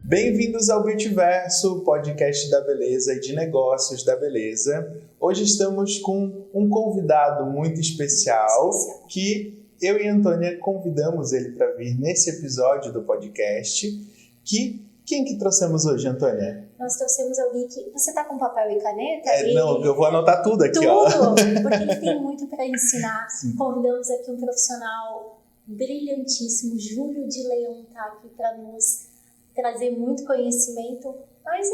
Bem-vindos ao Beautyverso, podcast da beleza e de negócios da beleza. Hoje estamos com um convidado muito especial que eu e a Antônia convidamos ele para vir nesse episódio do podcast. Quem que trouxemos hoje, Antônia? Nós trouxemos alguém que... Você tá com papel e caneta? Não, eu vou anotar tudo aqui, Porque ele tem muito para ensinar. Sim. Convidamos aqui um profissional brilhantíssimo, Júlio de Leão, tá aqui para nos trazer muito conhecimento. Mas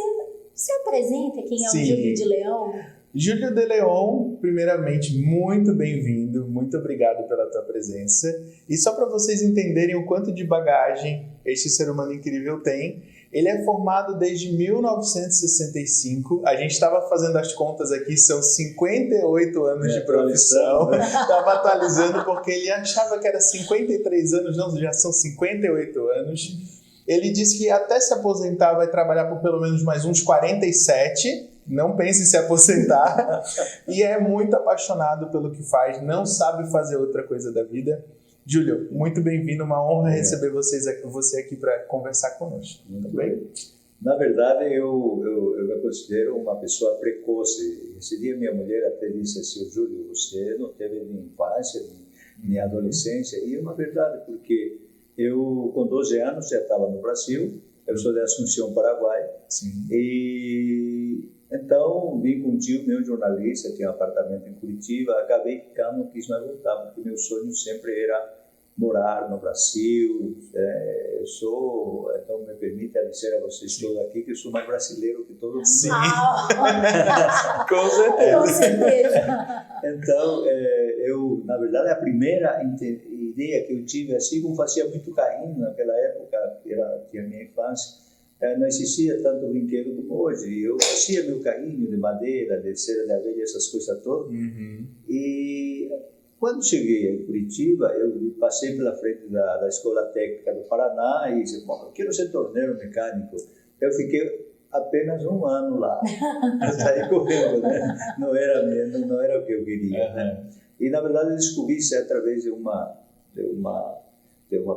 se apresenta quem é o Júlio de Leão. Júlio de Leão, primeiramente, muito bem-vindo, muito obrigado pela tua presença. E só para vocês entenderem o quanto de bagagem este ser humano incrível tem, ele é formado desde 1965. A gente estava fazendo as contas aqui, são 58 anos de profissão. Estava atualizando porque ele achava que era 53 anos, não, já são 58 anos. Ele disse que até se aposentar vai trabalhar por pelo menos mais uns 47. Não pense em se aposentar. E é muito apaixonado pelo que faz, não sabe fazer outra coisa da vida. Júlio, muito bem-vindo, uma honra receber você aqui para conversar conosco. Muito bem. Na verdade, eu me considero uma pessoa precoce. Esse dia minha mulher até disse assim: Júlio, você não teve nem infância, nem adolescência. E é uma verdade, porque eu com 12 anos já estava no Brasil, eu sou de Assunção, Paraguai. Sim. E então vim com um tio meu, jornalista, tinha um apartamento em Curitiba, acabei ficando, não quis mais voltar, porque meu sonho sempre era morar no Brasil. Então me permita dizer a vocês todos aqui que eu sou mais brasileiro que todo mundo. Sim. Com certeza. Com certeza. Então, eu, na verdade, a primeira ideia que eu tive, assim como fazia muito carinho naquela época, que tinha minha infância, não existia tanto brinquedo como hoje. Eu fazia meu carrinho de madeira, de cera de abelha, essas coisas todas. Uhum. E quando cheguei em Curitiba, eu passei pela frente da Escola Técnica do Paraná e disse: bom, eu quero ser torneiro mecânico. Eu fiquei apenas um ano lá. Eu saí correndo, né? Não era o que eu queria. Uhum. Né? E, na verdade, eu descobri isso através de uma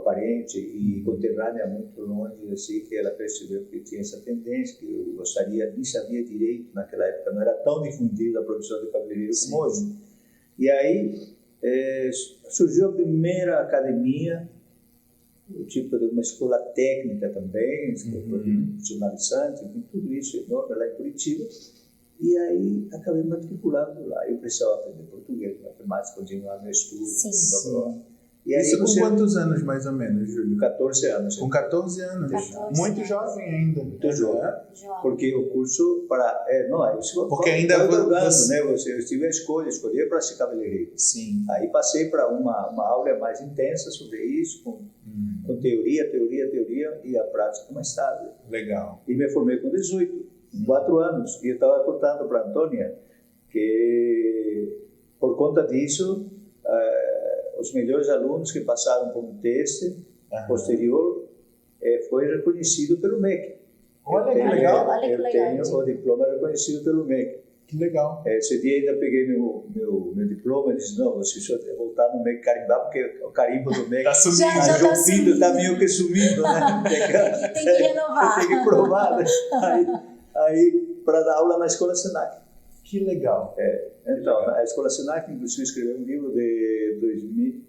parente e conterrânea muito longe, assim, que ela percebeu que tinha essa tendência, que eu gostaria, nem sabia direito naquela época, não era tão difundida a profissão de cabeleireiro como hoje. E aí surgiu a primeira academia, o tipo de uma escola técnica também, profissionalizante, tudo isso enorme lá em Curitiba. E aí acabei matriculando lá. Eu precisava aprender português, matemática, continuar meu estudo. Sim. E aí, isso com quantos anos, mais ou menos, Júlio? 14 anos. Com 14 anos. 14 muito anos. Jovem ainda. Muito jovem. Porque o curso para... porque ainda você... né? Eu tive a escolhi para ser cabeleireiro. Sim. Aí passei para uma aula mais intensa sobre isso, com teoria, e a prática mais tarde. Legal. E me formei com 18, 4 anos. E eu estava contando para a Antônia que, por conta disso... os melhores alunos que passaram por um teste posterior foi reconhecido pelo MEC. Olha que legal. Eu tenho o diploma reconhecido pelo MEC. Que legal. Esse dia ainda peguei meu diploma e disse: não, você só voltar no MEC carimbar, porque o carimbo do MEC está sumindo. Já sumindo. Está meio que sumindo, né? Tem que renovar. Tem que provar. Né? Aí para dar aula na Escola Senac. Que legal. Então, a Escola Senac, inclusive, escreveu um livro de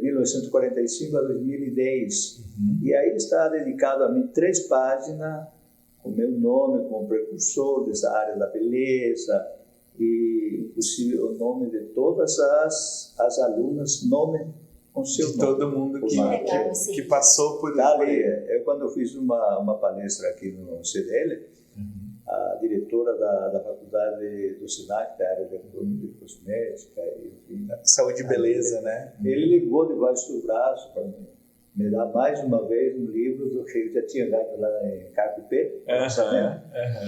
1945 a 2010. E aí está dedicado a mim 3 páginas, com meu nome como precursor dessa área da beleza, e inclusive o nome de todas as alunas, nome com seu de nome. Todo mundo que passou por ali. Eu, quando fiz uma palestra aqui no CDL, a diretora da faculdade do SENAC, da área de cosmética, enfim, saúde e beleza, né? Ele levou debaixo do braço para me dar mais uma vez um livro do que eu já tinha ganho lá em Capipé.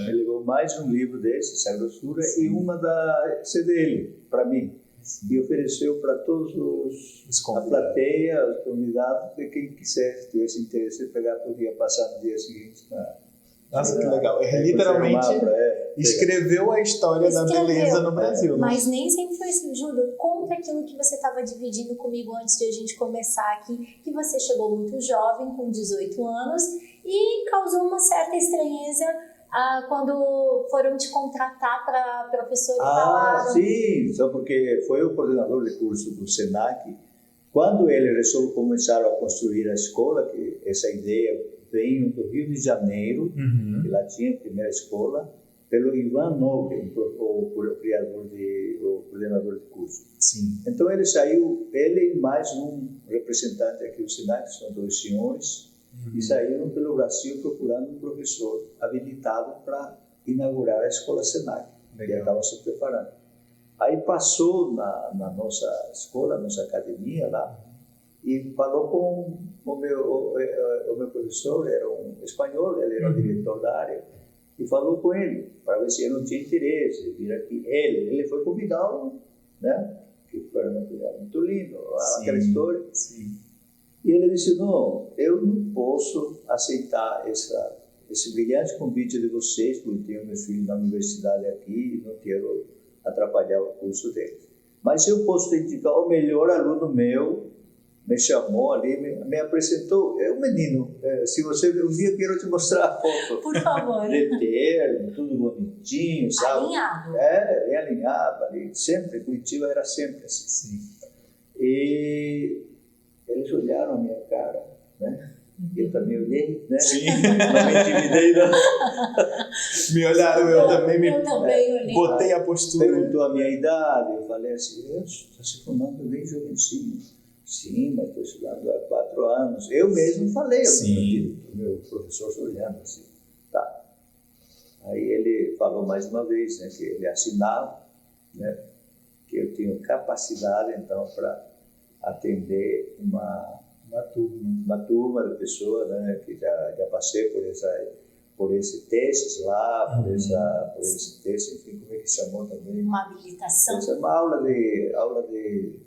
Ele levou mais um livro desse, essa grossura, e uma da CDL para mim. Sim. E ofereceu para todos a plateia, os convidados, de quem quisesse, tivesse interesse, pegar, podia passar no dia seguinte Nossa, que legal. Ele literalmente escreveu a história da beleza no Brasil. Né? Mas nem sempre foi assim. Júlio, conta aquilo que você estava dividindo comigo antes de a gente começar aqui, que você chegou muito jovem, com 18 anos, e causou uma certa estranheza quando foram te contratar para professor e falaram... Sim, só porque foi o coordenador de curso do SENAC. Quando ele resolveu começar a construir a escola, que essa ideia veio do Rio de Janeiro, que lá tinha a primeira escola, pelo Ivan Nobre, o coordenador de curso. Sim. Então ele saiu, ele e mais um representante aqui do SENAC, são dois senhores, e saíram pelo Brasil procurando um professor habilitado para inaugurar a escola SENAC. E estavam se preparando. Aí passou na nossa escola, nossa academia lá, e falou com o meu professor, era um espanhol, ele era o diretor da área, e falou com ele, para ver se ele não tinha interesse, vir aqui. Ele foi convidado, né? Que foi muito lindo, aquela história. Sim. E ele disse, não, eu não posso aceitar esse brilhante convite de vocês, porque tenho meus filhos na universidade aqui e não quero atrapalhar o curso deles. Mas eu posso te indicar o melhor aluno meu, me chamou ali, me apresentou. É um menino, se você ver um dia, quero te mostrar a foto. Por favor. De terno, tudo bonitinho, sabe? Alinhado. Bem alinhado ali. Sempre, Curitiba era sempre assim. Sim. E eles olharam a minha cara, né? Eu também olhei, né? Sim. Não me intimidei, não. Me olharam, eu também olhei. Botei a postura. Perguntou a minha idade, eu falei assim, está se formando bem jovencinho. Sim, mas estou estudando há 4 anos. Eu mesmo falei, o meu professor olhando assim, tá. Aí ele falou mais uma vez, né, que ele assinava, né, que eu tinha capacidade, então, para atender uma turma de pessoas, né, que já passei por esse teste lá, por esse teste, enfim, como é que chamou também? Uma habilitação. Essa é uma aula de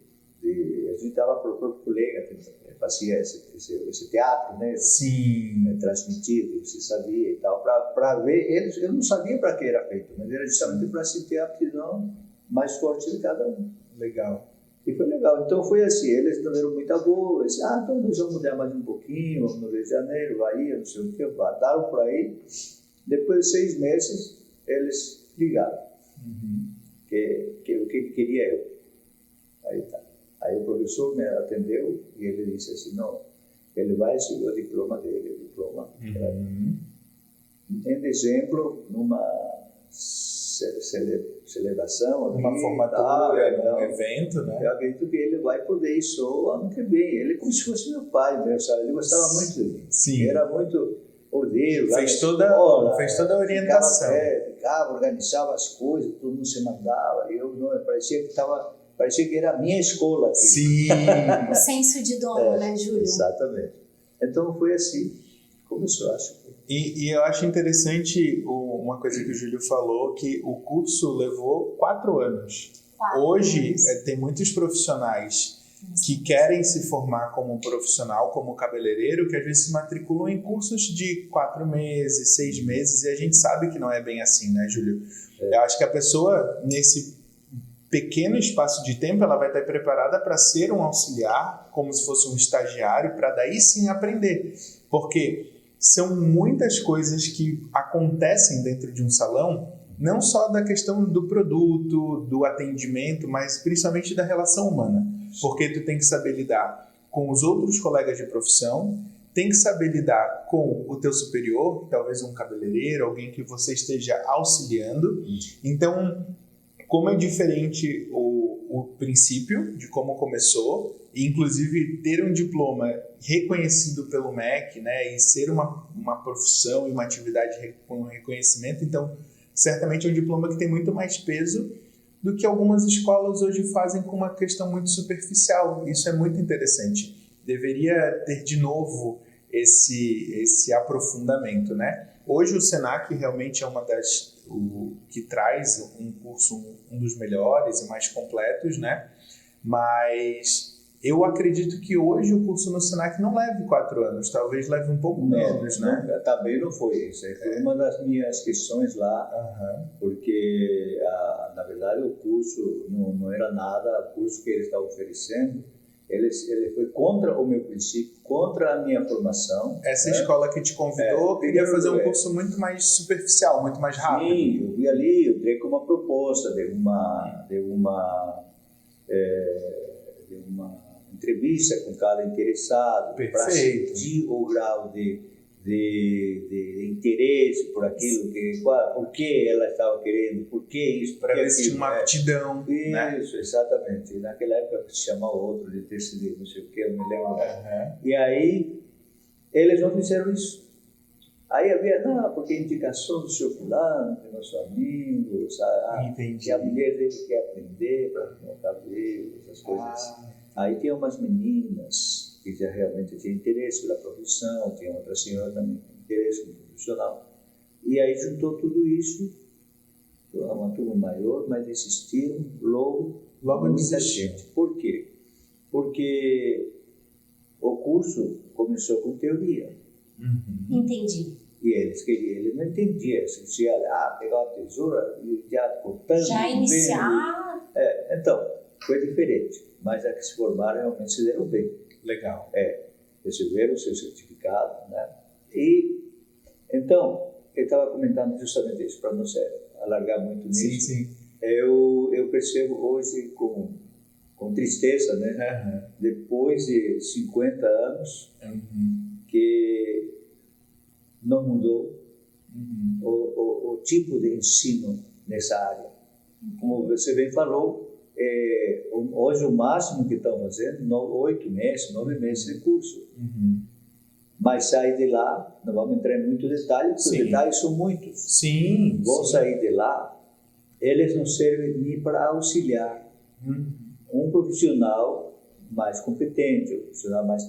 a gente dava para o próprio colega que fazia esse teatro, né? Sim. Transmitido, você sabia e tal, para ver eles. Eu não sabia para que era feito, mas era justamente para se ter a aptidão mais forte de cada um. Legal. E foi legal. Então foi assim, eles não deram muita boa, eles disseram, então nós vamos mudar mais um pouquinho, vamos no Rio de Janeiro, Bahia, não sei o que, daram por aí. Depois de 6 meses, eles ligaram, que o que queria eu. Aí tá. Aí o professor me atendeu e ele disse assim, não, ele vai receber o diploma dele, em dezembro, numa celebração, uma formatura, um evento, né? Eu acredito que ele vai poder ir só ano que vem. Ele como se fosse meu pai, né, sabe? Ele gostava muito de mim. Sim. Era muito ordeiro. Fez toda a orientação. Ficava, organizava as coisas, todo mundo se mandava. Eu não, parecia que era a minha escola aqui. Sim. O senso de dono, né, Júlio? Exatamente. Então foi assim que começou, acho. E eu acho interessante uma coisa que o Júlio falou, que o curso levou 4 anos. Hoje, tem muitos profissionais que querem se formar como profissional, como cabeleireiro, que às vezes se matriculam em cursos de 4 meses, 6 meses, e a gente sabe que não é bem assim, né, Júlio? Eu acho que a pessoa, nesse pequeno espaço de tempo, ela vai estar preparada para ser um auxiliar, como se fosse um estagiário, para daí sim aprender. Porque são muitas coisas que acontecem dentro de um salão, não só da questão do produto, do atendimento, mas principalmente da relação humana. Porque tu tem que saber lidar com os outros colegas de profissão, tem que saber lidar com o teu superior, talvez um cabeleireiro, alguém que você esteja auxiliando. Então, como é diferente o princípio de como começou, e inclusive ter um diploma reconhecido pelo MEC, né, e ser uma profissão e uma atividade com reconhecimento, então certamente é um diploma que tem muito mais peso do que algumas escolas hoje fazem com uma questão muito superficial. Isso é muito interessante. Deveria ter de novo esse aprofundamento, né? Hoje o SENAC realmente é que traz um curso, um dos melhores e mais completos, né? Mas Eu acredito que hoje o curso no Senac não leve 4 anos, talvez leve um pouco menos, né? Não, também não foi isso. Foi uma das minhas questões lá, porque, na verdade, o curso não era nada, o curso que eles estavam oferecendo, ele foi contra o meu princípio, contra a minha formação. Essa escola que te convidou queria fazer um curso muito mais superficial, muito mais rápido. Sim, eu vi ali, eu entrei com uma proposta de uma entrevista com cada interessado para sentir o grau de interesse por aquilo, por que ela estava querendo, por que isso, para ver se tinha uma aptidão. Isso, né? Exatamente. Naquela época se chamava outro de TCD, não sei o que, eu me lembro. E aí, eles não fizeram isso. Aí havia, porque indicação do seu fulano, do nosso amigo, sabe? Que a mulher dele quer aprender para arrumar o cabelo, essas coisas. Aí tinha umas meninas que já realmente tinham interesse pela profissão, tinha outra senhora também com interesse como profissional. E aí juntou tudo isso, uma turma maior, mas existiram logo muita gente. Por quê? Porque o curso começou com teoria. Entendi. E eles não entendiam. Se ia pegar uma tesoura e já cortando. Já iniciar. Então, foi diferente. Mas a que se formaram realmente se deram bem. Legal. Receberam o seu certificado, né? E, então, eu estava comentando justamente isso, para não alargar muito nisso. Sim. Eu percebo hoje com tristeza, né? Depois de 50 anos, que não mudou o tipo de ensino nessa área. Como você bem falou, hoje o máximo que estão fazendo, 8 meses, 9 meses de curso. Mas sair de lá, não vamos entrar em muito detalhe, porque os detalhes são muitos. Vão sair de lá, eles não servem nem para auxiliar um profissional mais competente, um profissional mais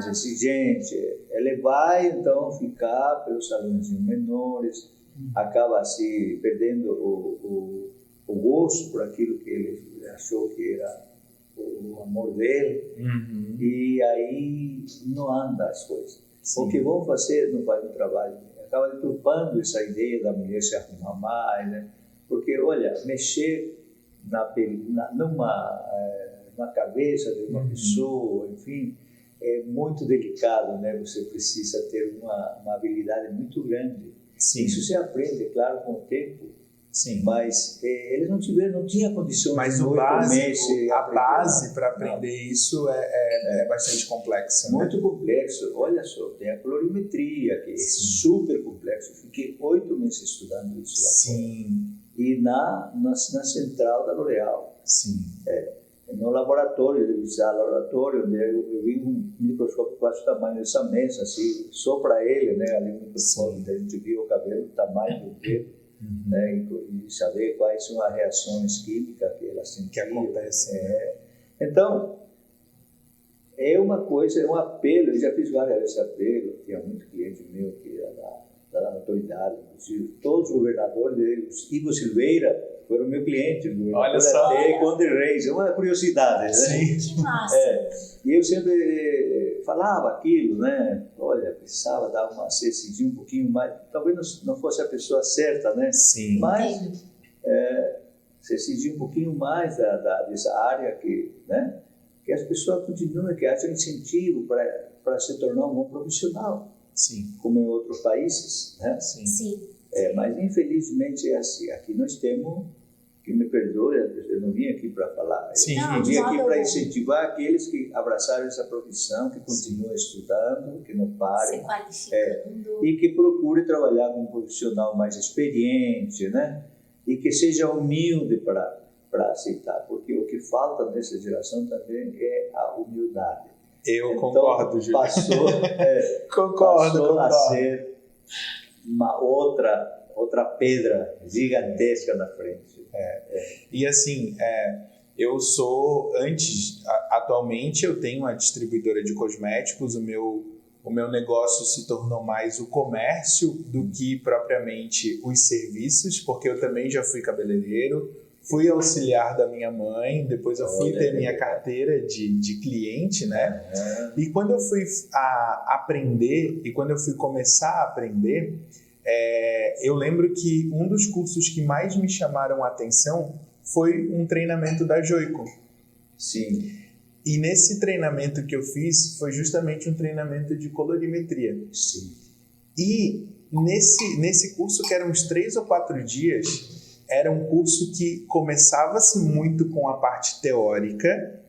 exigente. Ele vai, então, ficar pelos salões menores, acaba se perdendo o gosto por aquilo que ele achou que era o amor dele, e aí não anda as coisas. O que vão fazer não vai no trabalho, acaba deturpando essa ideia da mulher se arrumar mais, né? Porque, olha, mexer numa cabeça de uma pessoa, enfim, é muito delicado, né? Você precisa ter uma habilidade muito grande. Isso se aprende, claro, com o tempo. Mas eles não tinham condições. Mas a base para aprender isso é bastante complexa. Muito complexo. Olha só, tem a colorimetria, que é super complexo. Eu fiquei 8 meses estudando isso lá fora. E na central da L'Oréal. No laboratório, onde eu vi um microscópio quase do tamanho dessa mesa, assim, só para ele, né? Ali um microscópio, onde a gente viu o cabelo do tamanho do dedo. Né, e saber quais são as reações químicas que elas têm que acontecem. Então, é uma coisa, é um apelo. Eu já fiz várias vezes apelo, tinha muito cliente meu que era da autoridade, inclusive todos os governadores, Ivo Silveira foram meu cliente, olha só, até Conde Reis, é uma curiosidade, né? Que massa! E eu sempre falava aquilo, né? Olha, precisava dar se exigir um pouquinho mais, talvez não fosse a pessoa certa, né? Mas se exigir um pouquinho mais dessa área né? Que as pessoas continuem, que haja incentivo para se tornar um bom profissional, como em outros países, né? Mas infelizmente é assim. Aqui nós temos, que me perdoe, eu não vim aqui para falar, eu vim aqui para incentivar aqueles que abraçaram essa profissão, que continuam estudando, que não parem, e que procurem trabalhar com um profissional mais experiente, né? E que seja humilde para aceitar, porque o que falta nessa geração também é a humildade. Eu concordo, Júlio. Passou a ser uma outra pedra gigantesca na frente. E assim, atualmente eu tenho uma distribuidora de cosméticos, o meu negócio se tornou mais o comércio do que propriamente os serviços, porque eu também já fui cabeleireiro, fui auxiliar da minha mãe, depois eu fui ter minha legal. carteira de cliente, né? Aham. E quando eu fui aprender, e quando eu fui começar a aprender, eu lembro que um dos cursos que mais me chamaram a atenção foi um treinamento da Joico. Sim, E nesse treinamento que eu fiz, foi justamente um treinamento de colorimetria. sim. E nesse curso, que eram uns 3 ou 4 dias, era um curso que começava-se muito com a parte teórica,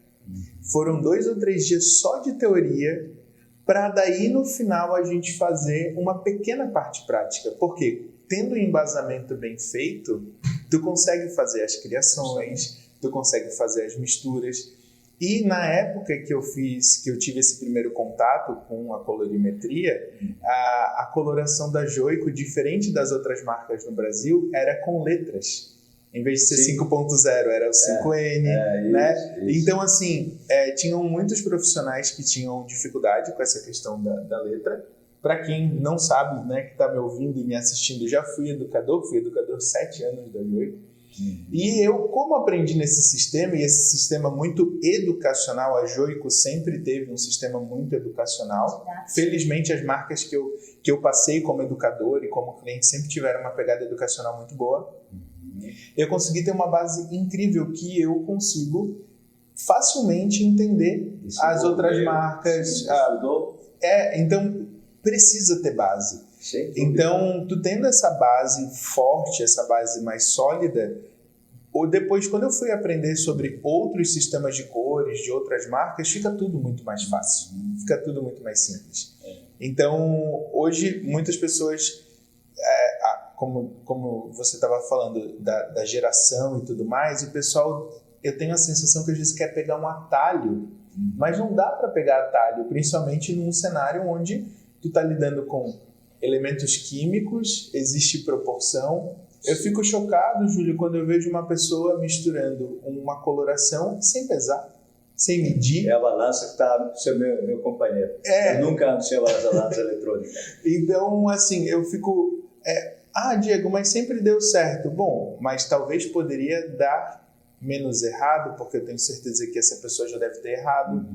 foram 2 ou 3 dias só de teoria, para daí no final a gente fazer uma pequena parte prática. Porque tendo um embasamento bem feito, tu consegue fazer as criações, tu consegue fazer as misturas. E na época que eu tive esse primeiro contato com a colorimetria, a coloração da Joico, diferente das outras marcas no Brasil, era com letras. Em vez de ser Sim. 5.0, era o 5N, né? Isso. Então, assim, tinham muitos profissionais que tinham dificuldade com essa questão da letra. Para quem não sabe, né, que está me ouvindo e me assistindo, já fui educador 7 anos da Joico. E eu, como aprendi nesse sistema, e esse sistema muito educacional, a Joico sempre teve um sistema muito educacional. Felizmente, as marcas que eu passei como educador e como cliente sempre tiveram uma pegada educacional muito boa. Eu consegui ter uma base incrível que eu consigo facilmente entender as outras marcas. Então, precisa ter base. Então, tu tendo essa base forte, essa base mais sólida, ou depois, quando eu fui aprender sobre outros sistemas de cores, de outras marcas, fica tudo muito mais fácil, fica tudo muito mais simples. Então, hoje, muitas pessoas, como você estava falando da geração e tudo mais, o pessoal, eu tenho a sensação que às vezes quer pegar um atalho, mas não dá para pegar atalho, principalmente num cenário onde tu está lidando com elementos químicos, existe proporção. Eu fico chocado, Júlio, quando eu vejo uma pessoa misturando uma coloração sem pesar, sem medir. É a balança que está sendo meu companheiro. Eu nunca ando sem a balança eletrônica. Então, assim, eu fico... Diego, mas sempre deu certo. Bom, mas talvez poderia dar menos errado, porque eu tenho certeza que essa pessoa já deve ter errado.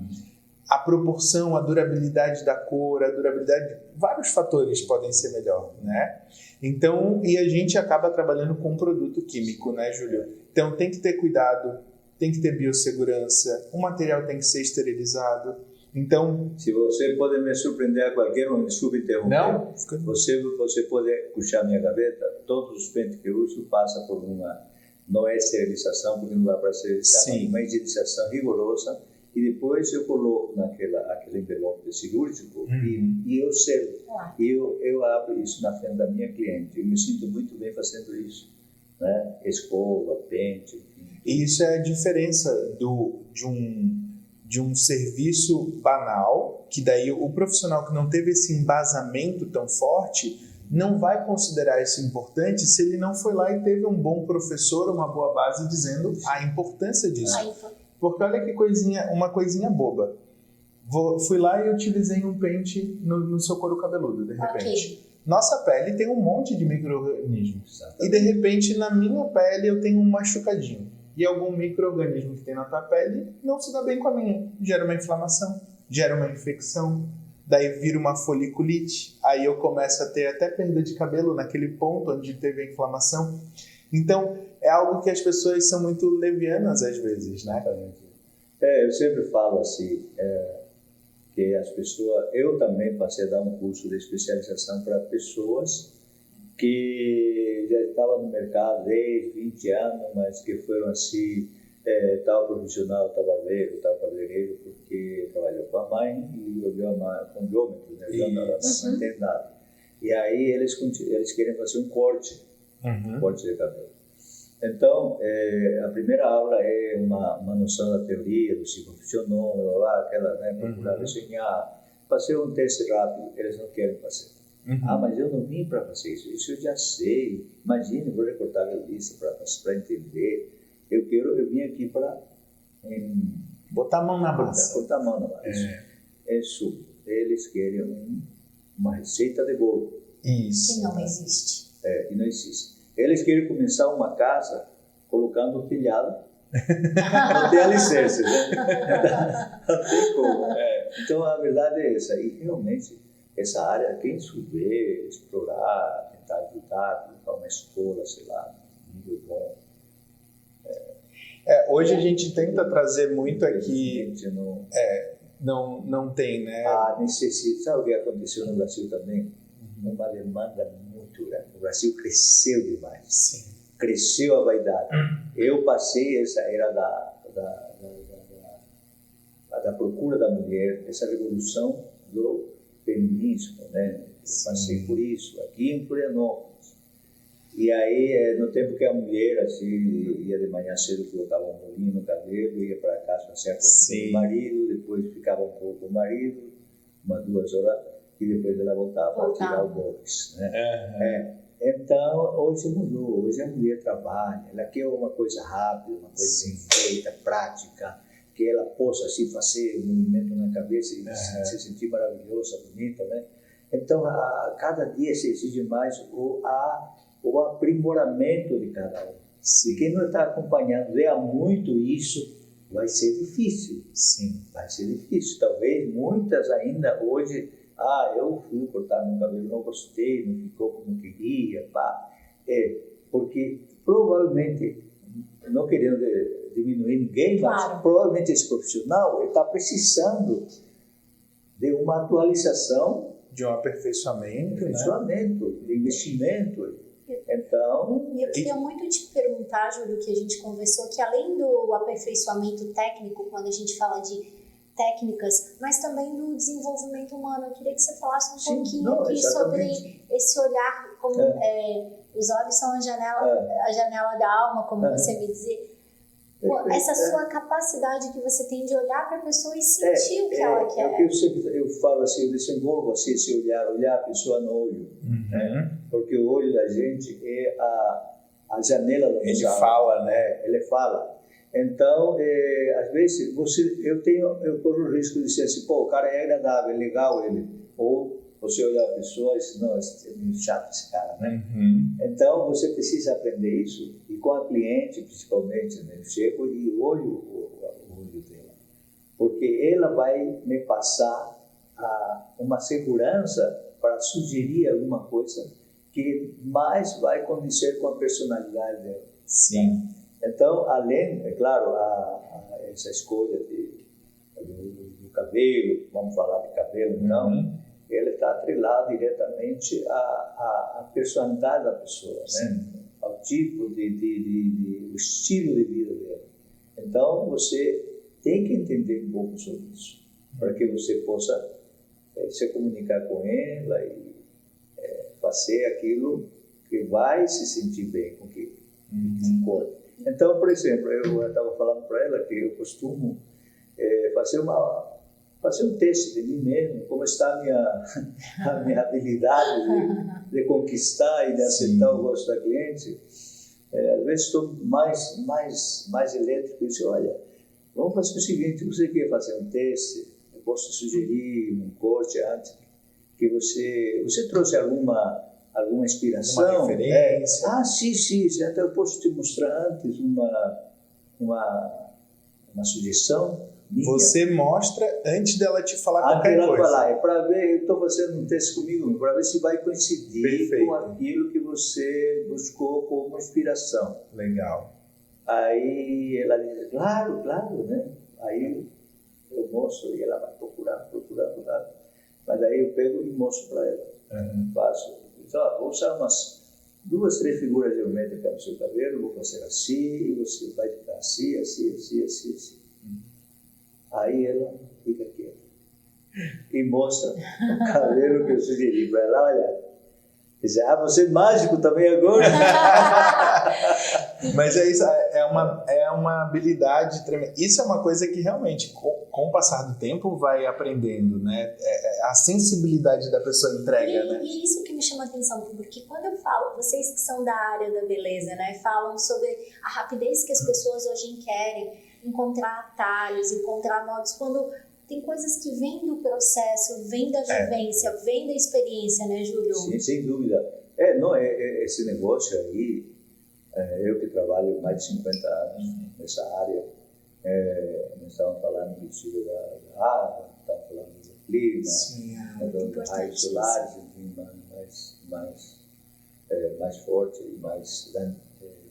A proporção, a durabilidade da cor, a durabilidade... Vários fatores podem ser melhor, né? Então, e a gente acaba trabalhando com um produto químico, né, Júlio? Então, tem que ter cuidado, tem que ter biossegurança, o material tem que ser esterilizado. Então... Se você pode me surpreender a qualquer um, desculpe interromper. Não? Você pode puxar minha gaveta, todos os pentes que eu uso passam por uma... Não é esterilização, porque não dá para esterilizar, mas uma higienização rigorosa. E depois eu coloco aquele envelope cirúrgico e eu selo. Eu abro isso na frente da minha cliente. Eu me sinto muito bem fazendo isso, né? Escova, pente. Enfim. E isso é a diferença de um serviço banal, que daí o profissional que não teve esse embasamento tão forte não vai considerar isso importante se ele não foi lá e teve um bom professor, uma boa base dizendo a importância disso. Porque olha que uma coisinha boba. Fui lá e utilizei um pente no seu couro cabeludo, de repente. Nossa pele tem um monte de micro-organismos. E de repente, na minha pele, eu tenho um machucadinho. E algum micro-organismo que tem na tua pele não se dá bem com a minha. Gera uma inflamação, gera uma infecção. Daí vira uma foliculite. Aí eu começo a ter até perda de cabelo naquele ponto onde teve a inflamação. Então, é algo que as pessoas são muito levianas às vezes, né? Eu sempre falo assim, que as pessoas... Eu também passei a dar um curso de especialização para pessoas que já estavam no mercado 10, 20 anos, mas que foram assim, tal profissional, tal barbeiro, tal cabeleireiro, porque trabalhou com a mãe e olhou com biômetro, né? Não entende nada. E aí eles querem fazer um corte de cabelo. Então, a primeira aula é uma noção da teoria, do se funcionou, aquela, né, procurar desenhar, fazer um teste rápido, eles não querem fazer. Mas eu não vim para fazer isso eu já sei. Imagine, eu vou recortar a lista para entender. Eu vim aqui para botar a mão na massa. Botar a mão na massa. É súbito. Eles querem uma receita de bolo. Isso. Que não existe. E não existe. Eles querem começar uma casa colocando o telhado, não tem alicerce, né? Não tem como. Então, a verdade é essa. E, realmente, essa área, quem souber explorar, tentar ajudar, colocar uma escola, sei lá, nível bom. Hoje a gente tenta trazer muito aqui... Não tem, né? A necessidade. Sabe o que aconteceu no Brasil também? Uma demanda muito grande. O Brasil cresceu demais. Sim. Cresceu a vaidade. Eu passei essa era da procura da mulher, essa revolução do feminismo, né? Eu passei por isso, aqui em Florianópolis. E aí, no tempo que a mulher, assim, ia de manhã cedo, colocava um bolinho no cabelo, ia para casa passear com o marido, depois ficava um pouco com o marido, 2 horas, e depois ela voltava para tirar o box, né? Então, hoje mudou. Hoje a mulher trabalha, ela quer uma coisa rápida, uma coisa bem feita, prática, que ela possa assim fazer um movimento na cabeça e se sentir maravilhosa, bonita, né? Então, a cada dia se exige mais o aprimoramento de cada um. Se quem não está acompanhando há muito isso, vai ser difícil. Sim. Vai ser difícil. Talvez muitas ainda hoje, eu fui cortar meu cabelo, não gostei, não ficou como queria, pá. Porque provavelmente, não querendo diminuir ninguém, mas provavelmente esse profissional está precisando de uma atualização, de um aperfeiçoamento, de investimento. Então, eu queria muito te perguntar, Júlio, que a gente conversou, que além do aperfeiçoamento técnico, quando a gente fala de técnicas, mas também do desenvolvimento humano. Eu queria que você falasse um pouquinho aqui sobre esse olhar, como os olhos são a janela da alma, como você me dizia. Essa sua capacidade que você tem de olhar para a pessoa e sentir o que ela quer. Eu falo assim, eu desenvolvo assim, esse olhar a pessoa no olho. Né? Porque o olho da gente é a janela da pessoa. Ele fala, né? Ele fala. Então, às vezes, eu corro o risco de dizer assim, o cara é agradável, é legal ele. Ou você olha a pessoa e diz, não, é meio chato esse cara, né? Então, você precisa aprender isso. E com a cliente, principalmente, né? Eu chego e olho o olho dela. Porque ela vai me passar uma segurança para sugerir alguma coisa que mais vai condizer com a personalidade dela. Sim. Então, além, é claro, essa escolha do cabelo, vamos falar de cabelo, então, ele está atrelado diretamente à personalidade da pessoa, né? Ao tipo o estilo de vida dela. Então, você tem que entender um pouco sobre isso, para que você possa se comunicar com ela e fazer aquilo que vai se sentir bem com que concorda. Então, por exemplo, eu estava falando para ela que eu costumo fazer um teste de mim mesmo, como está a minha habilidade de conquistar e de aceitar o gosto da cliente. Às vezes estou mais elétrico e disse, olha, vamos fazer o seguinte, você quer fazer um teste? Eu posso sugerir um corte antes que você trouxe alguma inspiração? Uma referência? Sim. Então eu posso te mostrar antes uma sugestão minha. Você mostra antes dela te falar qualquer coisa. Falar, é para ver, eu estou fazendo um teste comigo, para ver se vai coincidir com aquilo que você buscou como inspiração. Legal. Aí ela diz, claro, né? Aí eu mostro e ela vai procurar. Mas aí eu pego e mostro para ela. Faço. Então, vou usar umas 2, 3 figuras geométricas no seu cabelo, vou fazer assim, e você vai ficar assim. Aí ela fica quieta e mostra o cabelo que eu sugeri para ela. Olha, diz, você é mágico também agora? Mas isso é uma habilidade tremenda. Isso é uma coisa que realmente, com o passar do tempo, vai aprendendo, né? A sensibilidade da pessoa entrega, né? E isso que me chama a atenção, porque quando eu falo, vocês que são da área da beleza, né, falam sobre a rapidez que as pessoas hoje querem, encontrar atalhos, encontrar modos, quando tem coisas que vêm do processo, vêm da vivência, vêm da experiência, né, Júlio? Sim, sem dúvida. Esse negócio aí, Eu que trabalho mais de 50 anos nessa área, nós estávamos falando do estilo da água, estávamos falando do clima, dos raios solares, enfim, mais forte e mais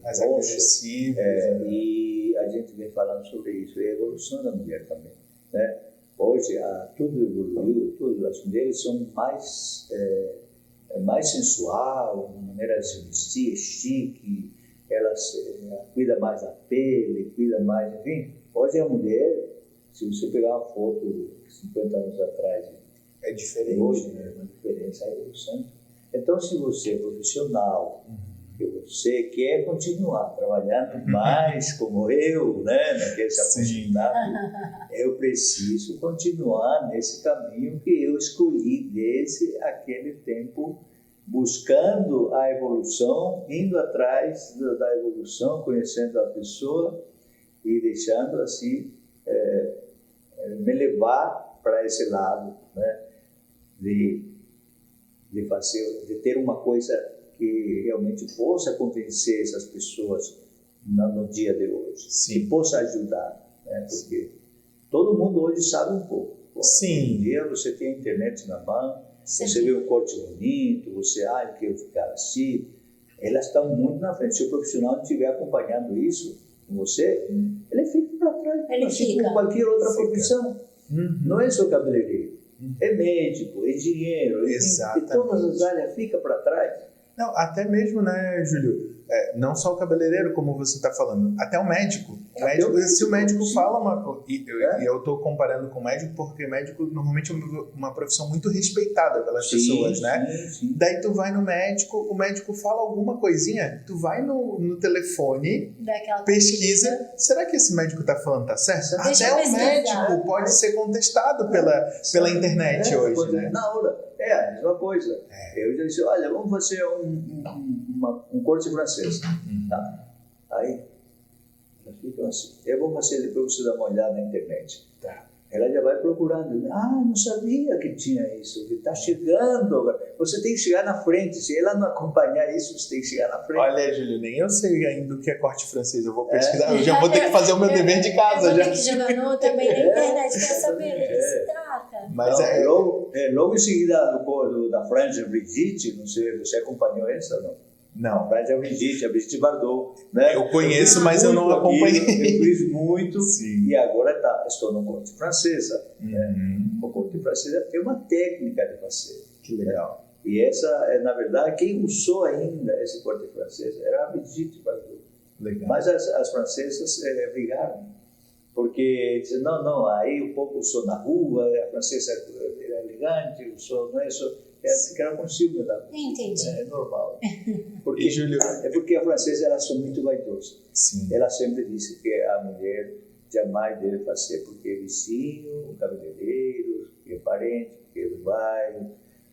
agressivo. E a gente vem falando sobre isso, e a evolução da mulher também, né? Hoje tudo evoluiu, as mulheres são mais sensual, maneira de se vestir, chique, elas cuidam mais da pele, cuidam mais, enfim. Hoje a mulher, se você pegar uma foto de 50 anos atrás, é diferente. Hoje é uma diferença, a evolução. Então, se você é profissional, que você quer continuar trabalhando mais como eu, né, não quer se aposentar, eu preciso continuar nesse caminho que eu escolhi desde aquele tempo, buscando a evolução, indo atrás da evolução, conhecendo a pessoa e deixando assim me levar para esse lado, né, de ter uma coisa que realmente possa convencer essas pessoas no dia de hoje, que possa ajudar, né? Porque todo mundo hoje sabe um pouco. Sim. Um dia você tem a internet na mão, você vê um corte bonito, você quer ficar assim, elas estão muito na frente. Se o profissional não estiver acompanhando isso com você, ele fica para trás, assim como qualquer outra profissão. Não é só cabeleireiro, é médico, é engenheiro, e todas as áreas ficam para trás. Não, até mesmo, né, Júlio? Não só o cabeleireiro, como você está falando, até o médico. Se o médico fala uma coisa, e eu estou comparando com o médico porque o médico normalmente é uma profissão muito respeitada pelas pessoas, né? Sim. Daí tu vai no médico, o médico fala alguma coisinha, tu vai no telefone, pesquisa, será que esse médico está falando tá certo? Até o médico pode ser contestado pela internet hoje, né? Na hora. A mesma coisa. Eu já disse, olha, vamos fazer um corte francês. Tá? Aí, elas ficam assim. Eu vou fazer, depois você dá uma olhada na internet. Tá. Ela já vai procurando. Não sabia que tinha isso, que está chegando. Você tem que chegar na frente. Se ela não acompanhar isso, você tem que chegar na frente. Olha, Júlio, nem eu sei ainda o que é corte francês. Eu vou pesquisar, eu já vou ter que fazer o meu dever de casa. Eu vou ter que jogar também na internet para saber do que se trata. Mas logo em seguida da Franja Brigitte, não sei, você acompanhou essa, não? Não. A Franja Brigitte, a Brigitte Bardot, né? Eu conheço, mas eu não acompanhei. Eu fiz muito. Sim. E agora estou no corte francesa. Né? O corte francesa é uma técnica de fazer. Que legal. E essa, na verdade, quem usou ainda esse corte francês era a Brigitte Bardot. Legal. Mas as francesas brigaram. Porque dizem, não, aí o povo usou na rua, a francesa era elegante, usou, não é isso, ficaram com ciúme da rua. Entendi. É normal. Porque, Júlio, porque a francesa, elas são muito vaidosas. Sim. Ela sempre disse que a mulher jamais deve fazer porque é vizinho, cabeleireiro, porque é parente, porque é do bairro,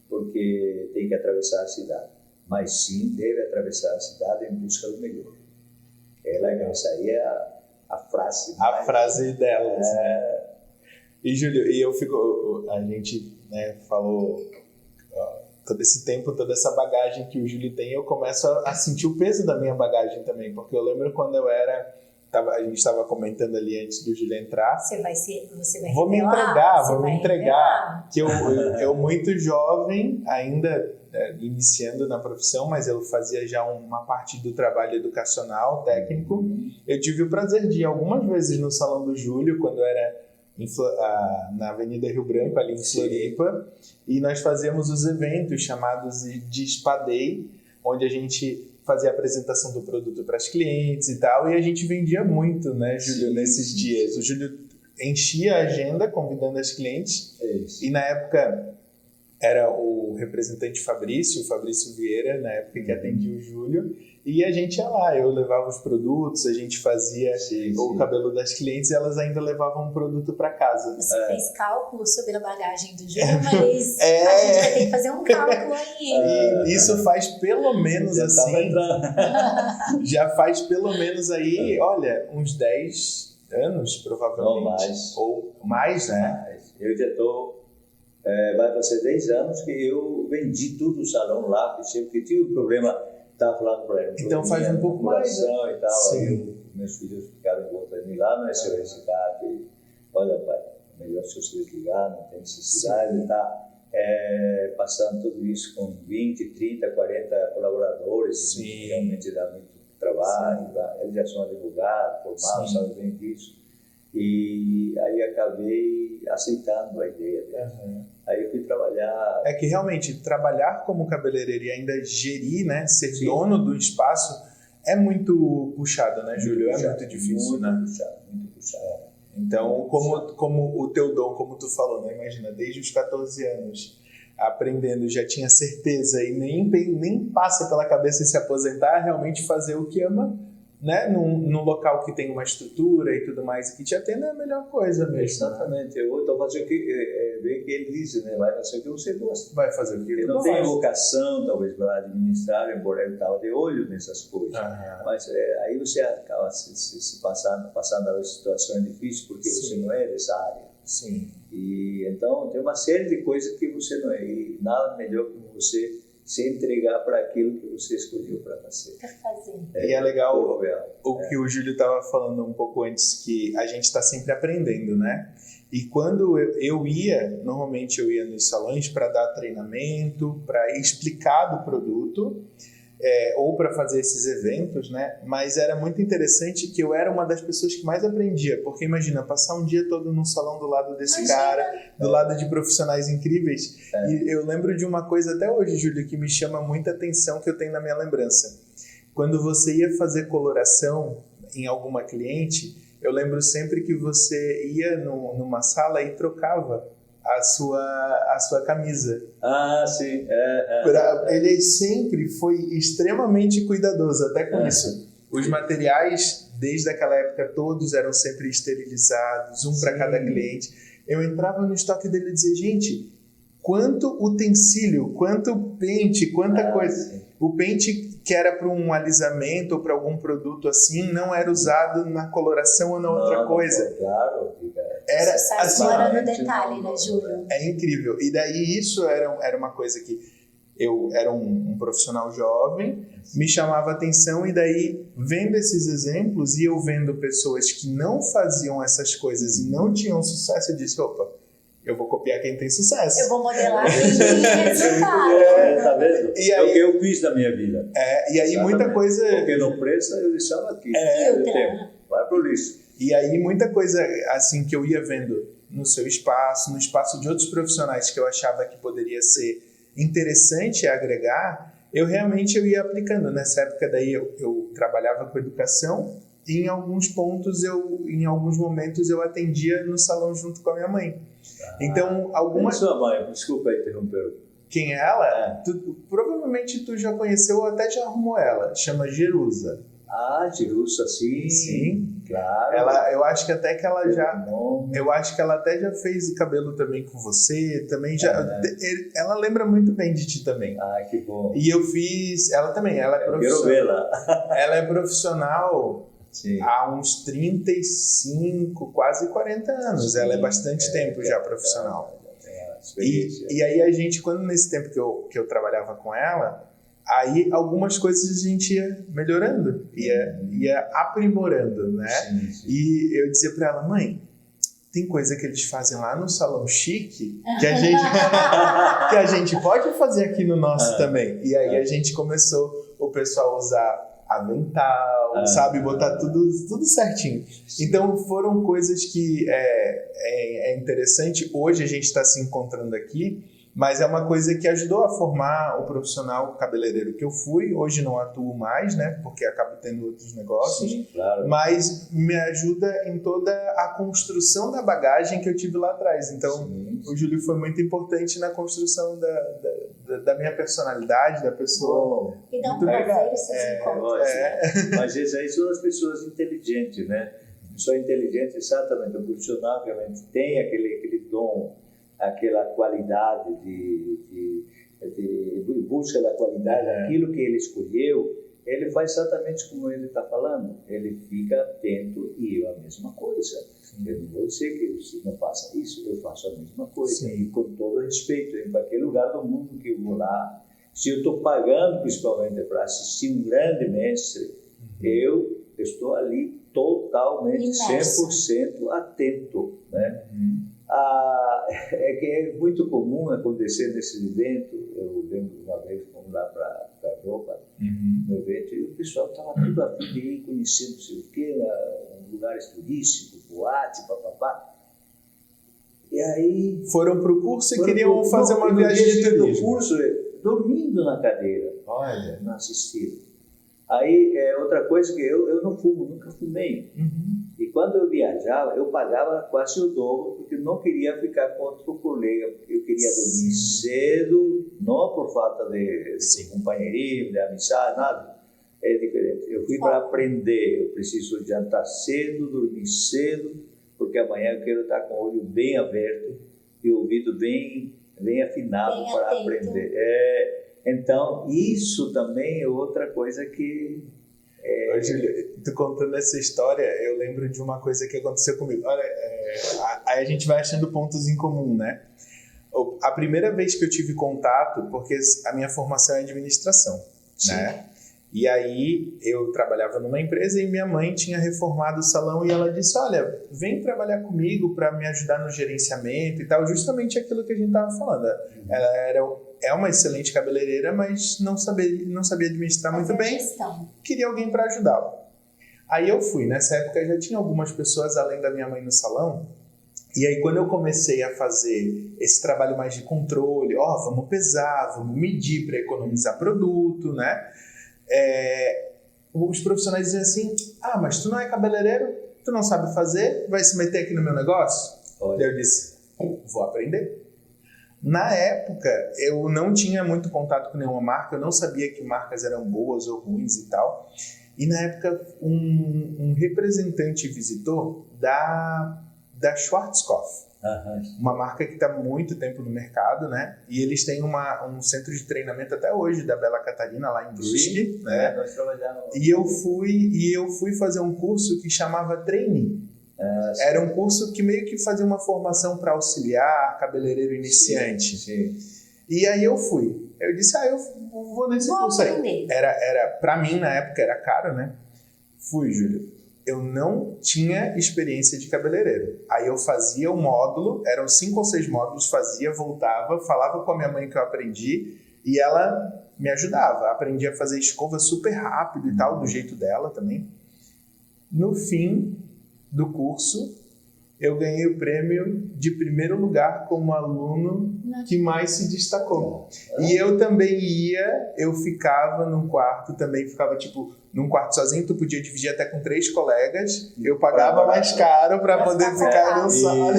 porque tem que atravessar a cidade. Mas sim, deve atravessar a cidade em busca do melhor. Essa aí é a frase. A frase delas, né? E, Júlio, a gente, né, falou todo esse tempo, toda essa bagagem que o Júlio tem, eu começo a sentir o peso da minha bagagem também, porque eu lembro quando eu a gente estava comentando ali antes do Júlio entrar. Você vai vou me entregar, que eu muito jovem, ainda iniciando na profissão, mas eu fazia já uma parte do trabalho educacional, técnico. Eu tive o prazer de ir algumas vezes no Salão do Júlio, quando era na Avenida Rio Branco, ali em Floripa, e nós fazíamos os eventos chamados de Spa Day, onde a gente fazia a apresentação do produto para as clientes e tal, e a gente vendia muito, né, Júlio, nesses dias. O Júlio enchia a agenda convidando as clientes, e na época era o representante Fabrício Vieira, na época que atendia o Júlio, e a gente ia lá, eu levava os produtos, a gente fazia o cabelo das clientes e elas ainda levavam um produto para casa. Você fez cálculo sobre a bagagem do Júlio, mas a gente vai ter que fazer um cálculo aí. E isso faz pelo menos assim, já faz pelo menos aí, olha, uns 10 anos, provavelmente. Ou mais, né? Eu já estou... vai fazer 10 anos que eu vendi tudo o salão lá, porque tive um problema estava falando para ele. Então faz um pouco mais, né? E tal, Sim. aí meus filhos ficaram em volta de mim lá no SOS CAP. Olha, pai, melhor se você desligar, não tem necessidade de estar passando tudo isso com 20, 30, 40 colaboradores. Sim. Realmente dá muito trabalho. Eles já são advogados, formados, sabem bem disso. E aí acabei aceitando a ideia dele. Aí eu fui trabalhar... É que realmente trabalhar como cabeleireiro e ainda gerir, né, ser Sim. dono do espaço é muito puxado, né, Júlio? É muito difícil, né? Muito puxado. Então, como o teu dom, como tu falou, né? Imagina, desde os 14 anos, aprendendo, já tinha certeza e nem passa pela cabeça se aposentar, realmente fazer o que ama, né? Num local que tem uma estrutura e tudo mais, e que te atenda é a melhor coisa mesmo. Exatamente. Eu estou fazendo o que, bem que ele diz, né? Vai fazer o que você gosta. Vai fazer o que ele Eu não gosta. tenho vocação, talvez, para administrar, embora eu estava de olho nessas coisas. Mas aí você acaba se passando a situações difíceis porque Sim. você não é dessa área. Sim. E então tem uma série de coisas que você não é. E nada melhor como você se entregar para aquilo que você escolheu para fazer. E é legal o que o Júlio estava falando um pouco antes, que a gente está sempre aprendendo, né? E quando normalmente eu ia nos salões para dar treinamento, para explicar do produto, ou para fazer esses eventos, né? Mas era muito interessante que eu era uma das pessoas que mais aprendia, porque imagina, passar um dia todo num salão do lado desse cara, do lado de profissionais incríveis. E eu lembro de uma coisa até hoje, Júlio, que me chama muita atenção, que eu tenho na minha lembrança. Quando você ia fazer coloração em alguma cliente, eu lembro sempre que você ia numa sala e trocava a sua camisa. Ah, sim. Ele sempre foi extremamente cuidadoso, até com isso. Os materiais, desde aquela época, todos eram sempre esterilizados, um para cada cliente. Eu entrava no estoque dele e dizia, gente, quanto utensílio, quanto pente, quanta coisa. Sim. O pente que era para um alisamento ou para algum produto assim, não era usado na coloração ou na outra coisa. Claro. Era assim, no detalhe, né, Júlio? É incrível. E daí isso era uma coisa que eu era um profissional jovem, me chamava atenção, e daí, vendo esses exemplos e eu vendo pessoas que não faziam essas coisas e não tinham sucesso, eu disse, opa, eu vou copiar quem tem sucesso. Eu vou modelar quem tem resultado. Tá vendo? E aí, é o que eu fiz na minha vida. E aí muita coisa... Porque não presta, eu deixava aqui. Vai pro lixo. E aí muita coisa assim que eu ia vendo no seu espaço, no espaço de outros profissionais que eu achava que poderia ser interessante agregar, eu ia aplicando. Nessa época daí eu trabalhava com educação e em alguns pontos, em alguns momentos eu atendia no salão junto com a minha mãe. Então, algumas... Sua mãe, desculpa interromper. Quem é ela? Provavelmente tu já conheceu ou até já arrumou ela. Chama Jerusa. Ah, Jerusa, sim. Sim. Claro. Eu acho que até que ela já... Eu acho que ela até já fez o cabelo também com você. Também já... Ela lembra muito bem de ti também. Ah, que bom. E eu fiz... Ela também, ela é profissional. Quero vê-la. Ela é profissional... Sim. Há uns 35, quase 40 anos. Sim, ela é bastante tempo já profissional. E aí a gente, quando nesse tempo que eu trabalhava com ela, aí algumas coisas a gente ia melhorando, ia aprimorando, né? Sim. E eu dizia para ela, mãe, tem coisa que eles fazem lá no salão chique que a gente pode fazer aqui no nosso também. E aí a gente começou o pessoal a usar avental, sabe? Botar tudo certinho. Então foram coisas que é interessante. Hoje a gente está se encontrando aqui, mas é uma coisa que ajudou a formar o profissional cabeleireiro que eu fui. Hoje não atuo mais, né? Porque acabo tendo outros negócios. Sim, claro. Mas me ajuda em toda a construção da bagagem que eu tive lá atrás. Então, o Júlio foi muito importante na construção da minha personalidade, da pessoa. E dá um prazer esses encontros. Mas essas aí são as pessoas inteligentes, né? A pessoa inteligente, exatamente, o profissional realmente tem aquele dom, aquela qualidade de busca da qualidade daquilo que ele escolheu. Ele faz exatamente como ele está falando. Ele fica atento e eu a mesma coisa. Eu não vou dizer que você não faça isso, eu faço a mesma coisa. Sim. E com todo respeito, em qualquer lugar do mundo que eu vou lá, Se eu estou pagando principalmente para assistir um grande mestre, eu estou ali totalmente, 100% atento, né? É que é muito comum acontecer nesse evento. Eu lembro uma vez, fomos lá para Europa, no evento, e o pessoal estava tudo a fim de ir conhecer não sei o que, lugares turísticos, boate, papapá. E aí... Foram para o curso e queriam fazer uma viagem de turismo. Curso, dormindo na cadeira. Olha. Não assistiram. Aí, outra coisa que eu não fumo, nunca fumei. E quando eu viajava, eu pagava quase o dobro, porque não queria ficar com outro colega, porque eu queria dormir cedo, não por falta de companheirismo, de amizade, nada. É diferente. Eu fui para aprender, eu preciso jantar cedo, dormir cedo, porque amanhã eu quero estar com o olho bem aberto e o ouvido bem afinado para aprender. Então, isso também é outra coisa que... Ô, Júlio, tu contando essa história, eu lembro de uma coisa que aconteceu comigo. Olha, aí a gente vai achando pontos em comum, né? A primeira vez que eu tive contato, porque a minha formação é administração, né? E aí eu trabalhava numa empresa e minha mãe tinha reformado o salão e ela disse, olha, vem trabalhar comigo para me ajudar no gerenciamento e tal, justamente aquilo que a gente estava falando. Ela é uma excelente cabeleireira, mas não sabia administrar muito bem, queria alguém para ajudá-la. Aí eu fui, nessa época já tinha algumas pessoas além da minha mãe no salão, e aí quando eu comecei a fazer esse trabalho mais de controle, vamos pesar, vamos medir para economizar produto, né? Os profissionais diziam assim, mas tu não é cabeleireiro, tu não sabe fazer, vai se meter aqui no meu negócio? Daí eu disse, vou aprender. Na época, eu não tinha muito contato com nenhuma marca, eu não sabia que marcas eram boas ou ruins e tal. E na época, um representante visitou da Schwarzkopf, uma marca que está há muito tempo no mercado, né? E eles têm um centro de treinamento até hoje, da Bela Catarina, lá em Brusque, né? Nós trabalhamos. E eu fui fazer um curso que chamava Trainee. Era um curso que meio que fazia uma formação para auxiliar, cabeleireiro iniciante. Sim. E aí eu fui. Eu disse, eu vou nesse curso aí. Para mim, na época, era caro, né? Fui, Júlio. Eu não tinha experiência de cabeleireiro. Aí eu fazia o módulo, eram 5 ou 6 módulos, fazia, voltava, falava com a minha mãe que eu aprendi e ela me ajudava. Aprendi a fazer escova super rápido e tal, do jeito dela também. No fim do curso, eu ganhei o prêmio de primeiro lugar como aluno que mais se destacou. E eu também eu ficava num quarto, num quarto sozinho, tu podia dividir até com 3 colegas, eu pagava mais caro para poder ficar no salão,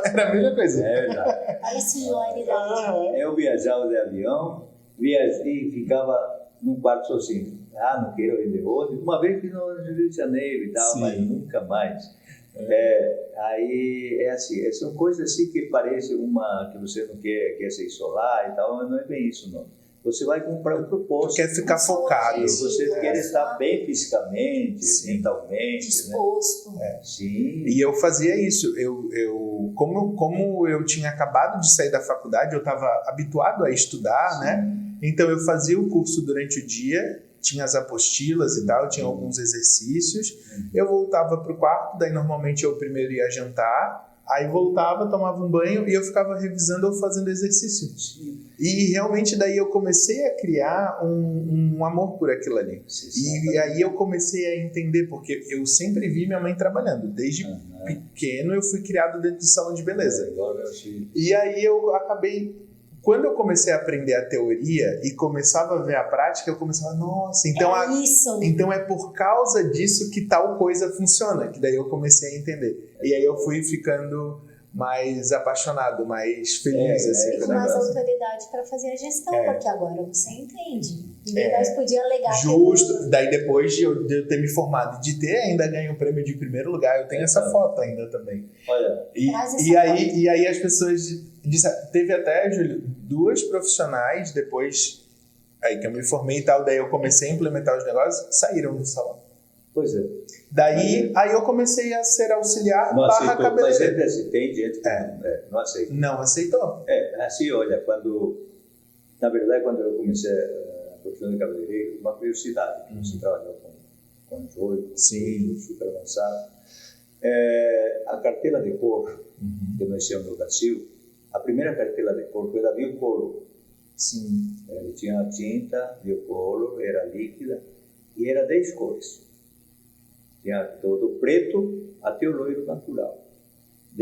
era a mesma coisa. Olha a similaridade. Eu viajava de avião, e ficava num quarto sozinho. Não quero ir de outro. Uma vez que no Rio de Janeiro e tal, mas nunca mais. Aí é assim, são coisas assim que parece que você não quer se isolar e tal, mas não é bem isso não. Você vai comprar um propósito. Quer ficar focado. Você quer estar bem fisicamente, mentalmente, disposto. Né? Sim. E eu fazia isso. Como eu tinha acabado de sair da faculdade, eu estava habituado a estudar, né? Então eu fazia o curso durante o dia, tinha as apostilas e tal, tinha alguns exercícios. Eu voltava para o quarto, daí normalmente eu primeiro ia jantar, aí voltava, tomava um banho e eu ficava revisando ou fazendo exercício. E realmente daí eu comecei a criar um amor por aquilo ali. E aí eu comecei a entender, porque eu sempre vi minha mãe trabalhando. Desde pequeno eu fui criado dentro de salão de beleza. E aí eu acabei... Quando eu comecei a aprender a teoria e começava a ver a prática, eu começava, nossa, então é por causa disso que tal coisa funciona, que daí eu comecei a entender. E aí eu fui ficando mais apaixonado, mais feliz. E com mais autoridade para fazer a gestão, porque agora você entende. Ninguém mais podia alegar. Justo. Daí depois de eu ter me formado, de ter ainda ganho o prêmio de primeiro lugar, eu tenho essa foto ainda também. Olha. E aí as pessoas disseram, teve até, Júlio, 2 profissionais depois aí que eu me formei e tal, daí eu comecei a implementar os negócios, saíram do salão. Pois é. Daí, aí eu comecei a ser auxiliar barra cabeleireiro. Mas tem gente que não aceita. Não aceitou. Assim, olha, quando Na verdade, quando eu comecei a profissão de cabeleireiro, uma curiosidade, que você trabalhou com joio, super avançado. A cartela de cor que nós tínhamos no Brasil, a primeira cartela de cor foi da Biocolor. Sim. Ele tinha a tinta Biocolor, era líquida, e era 10 cores. Tinha todo preto até o loiro natural.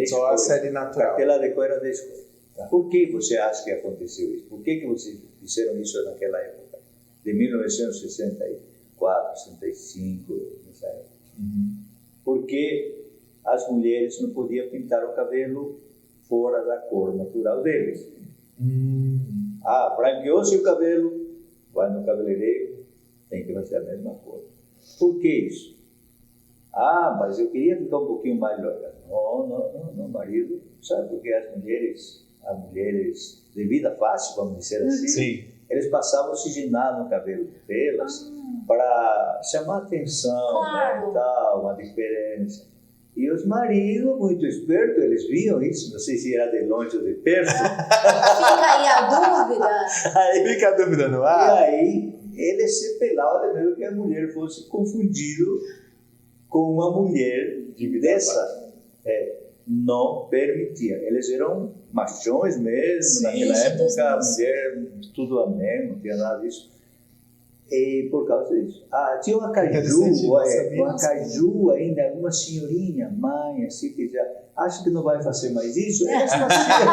Só cores. A série natural. Cartela de cor era 10 cores. Tá. Por que você acha que aconteceu isso? Por que vocês fizeram isso naquela época? De 1964, 65, nessa época. Porque as mulheres não podiam pintar o cabelo fora da cor natural deles. Branqueou-se o cabelo, vai no cabeleireiro, tem que fazer a mesma cor. Por que isso? Mas eu queria ficar um pouquinho mais loira. Não, marido. Sabe por que as mulheres de vida fácil, vamos dizer assim, Sim. eles passavam oxigenado no cabelo delas para chamar atenção, Claro. né, tal, uma diferença. E os maridos, muito espertos, eles viam isso, não sei se era de longe ou de perto. Fica aí a dúvida. Aí fica a dúvida no E ar. aí, eles se pelavam de medo que a mulher fosse confundida com uma mulher dessa. Não permitia. Eles eram machões mesmo, naquela época a mulher tudo amém, não tinha nada disso. E por causa disso. Tinha uma caju ainda, uma senhorinha, mãe, assim, que já acha que não vai fazer mais isso. Elas faziam.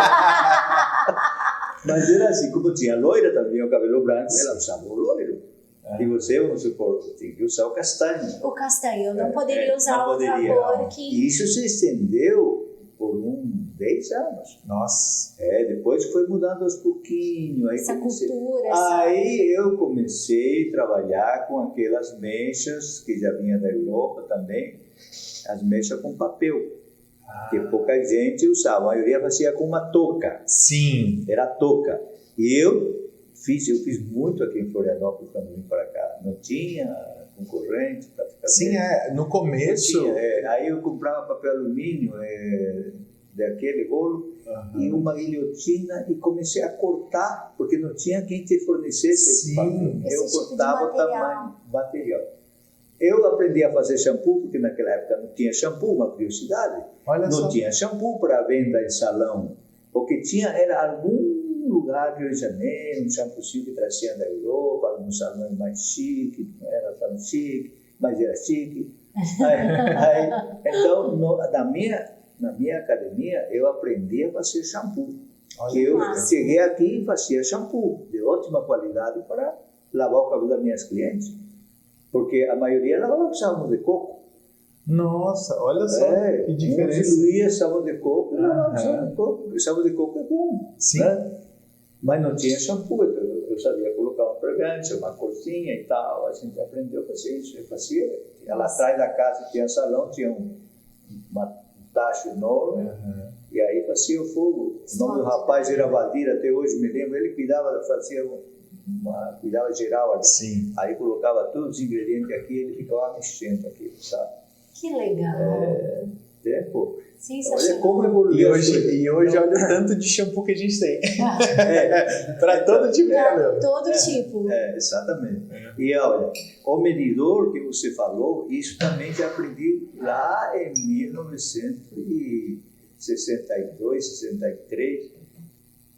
Mas era assim, como tinha loira também, o cabelo branco, ela usava o loiro. E você, vamos supor, tem que usar o castanho. O castanho, não poderia usar outra cor que... E isso se estendeu por 10 anos. Nossa. Depois foi mudando aos pouquinhos. Essa cultura. Aí eu comecei a trabalhar com aquelas mechas que já vinha da Europa também, as mechas com papel. Que pouca gente usava, a maioria fazia com uma touca. Sim. Era touca. E eu fiz muito aqui em Florianópolis quando vim para cá. Não tinha concorrente praticamente. Sim, no começo. Aí eu comprava papel alumínio daquele rolo e uma guilhotina e comecei a cortar, porque não tinha quem te fornecesse papel. Eu cortava o tamanho material. Eu aprendi a fazer shampoo, porque naquela época não tinha shampoo, uma curiosidade. Não tinha shampoo para venda em salão. O que tinha era algum lugar de Rio de Janeiro, um shampoozinho que trazia da Europa, alguns salões mais chique, não era tão chique, mas era chique. Então, na minha academia, eu aprendi a fazer shampoo. Eu cheguei aqui e fazia shampoo de ótima qualidade para lavar o cabelo das minhas clientes. Porque a maioria lavava com sabão de coco. Nossa, olha só que diferença. Diluía sabão de coco, lavava sabão de coco, porque sabão de coco é bom. Sim. Né? Mas não tinha shampoo, então eu sabia colocar uma fragrância, uma corzinha e tal. A gente aprendeu a fazer isso. Eu fazia. Lá atrás da casa tinha salão, tinha um tacho enorme. E aí fazia o fogo. O nome do rapaz era Valdir, até hoje me lembro. Ele cuidava geral ali. Sim. Aí colocava todos os ingredientes aqui, ele ficava mexendo aqui, sabe? Que legal. Pô. Sensacional. Olha como evoluiu. E hoje olha o tanto de shampoo que a gente tem. Para todo tipo de cabelo. Todo tipo. Exatamente. E olha, o medidor que você falou, isso também já aprendi lá em 1962, 63,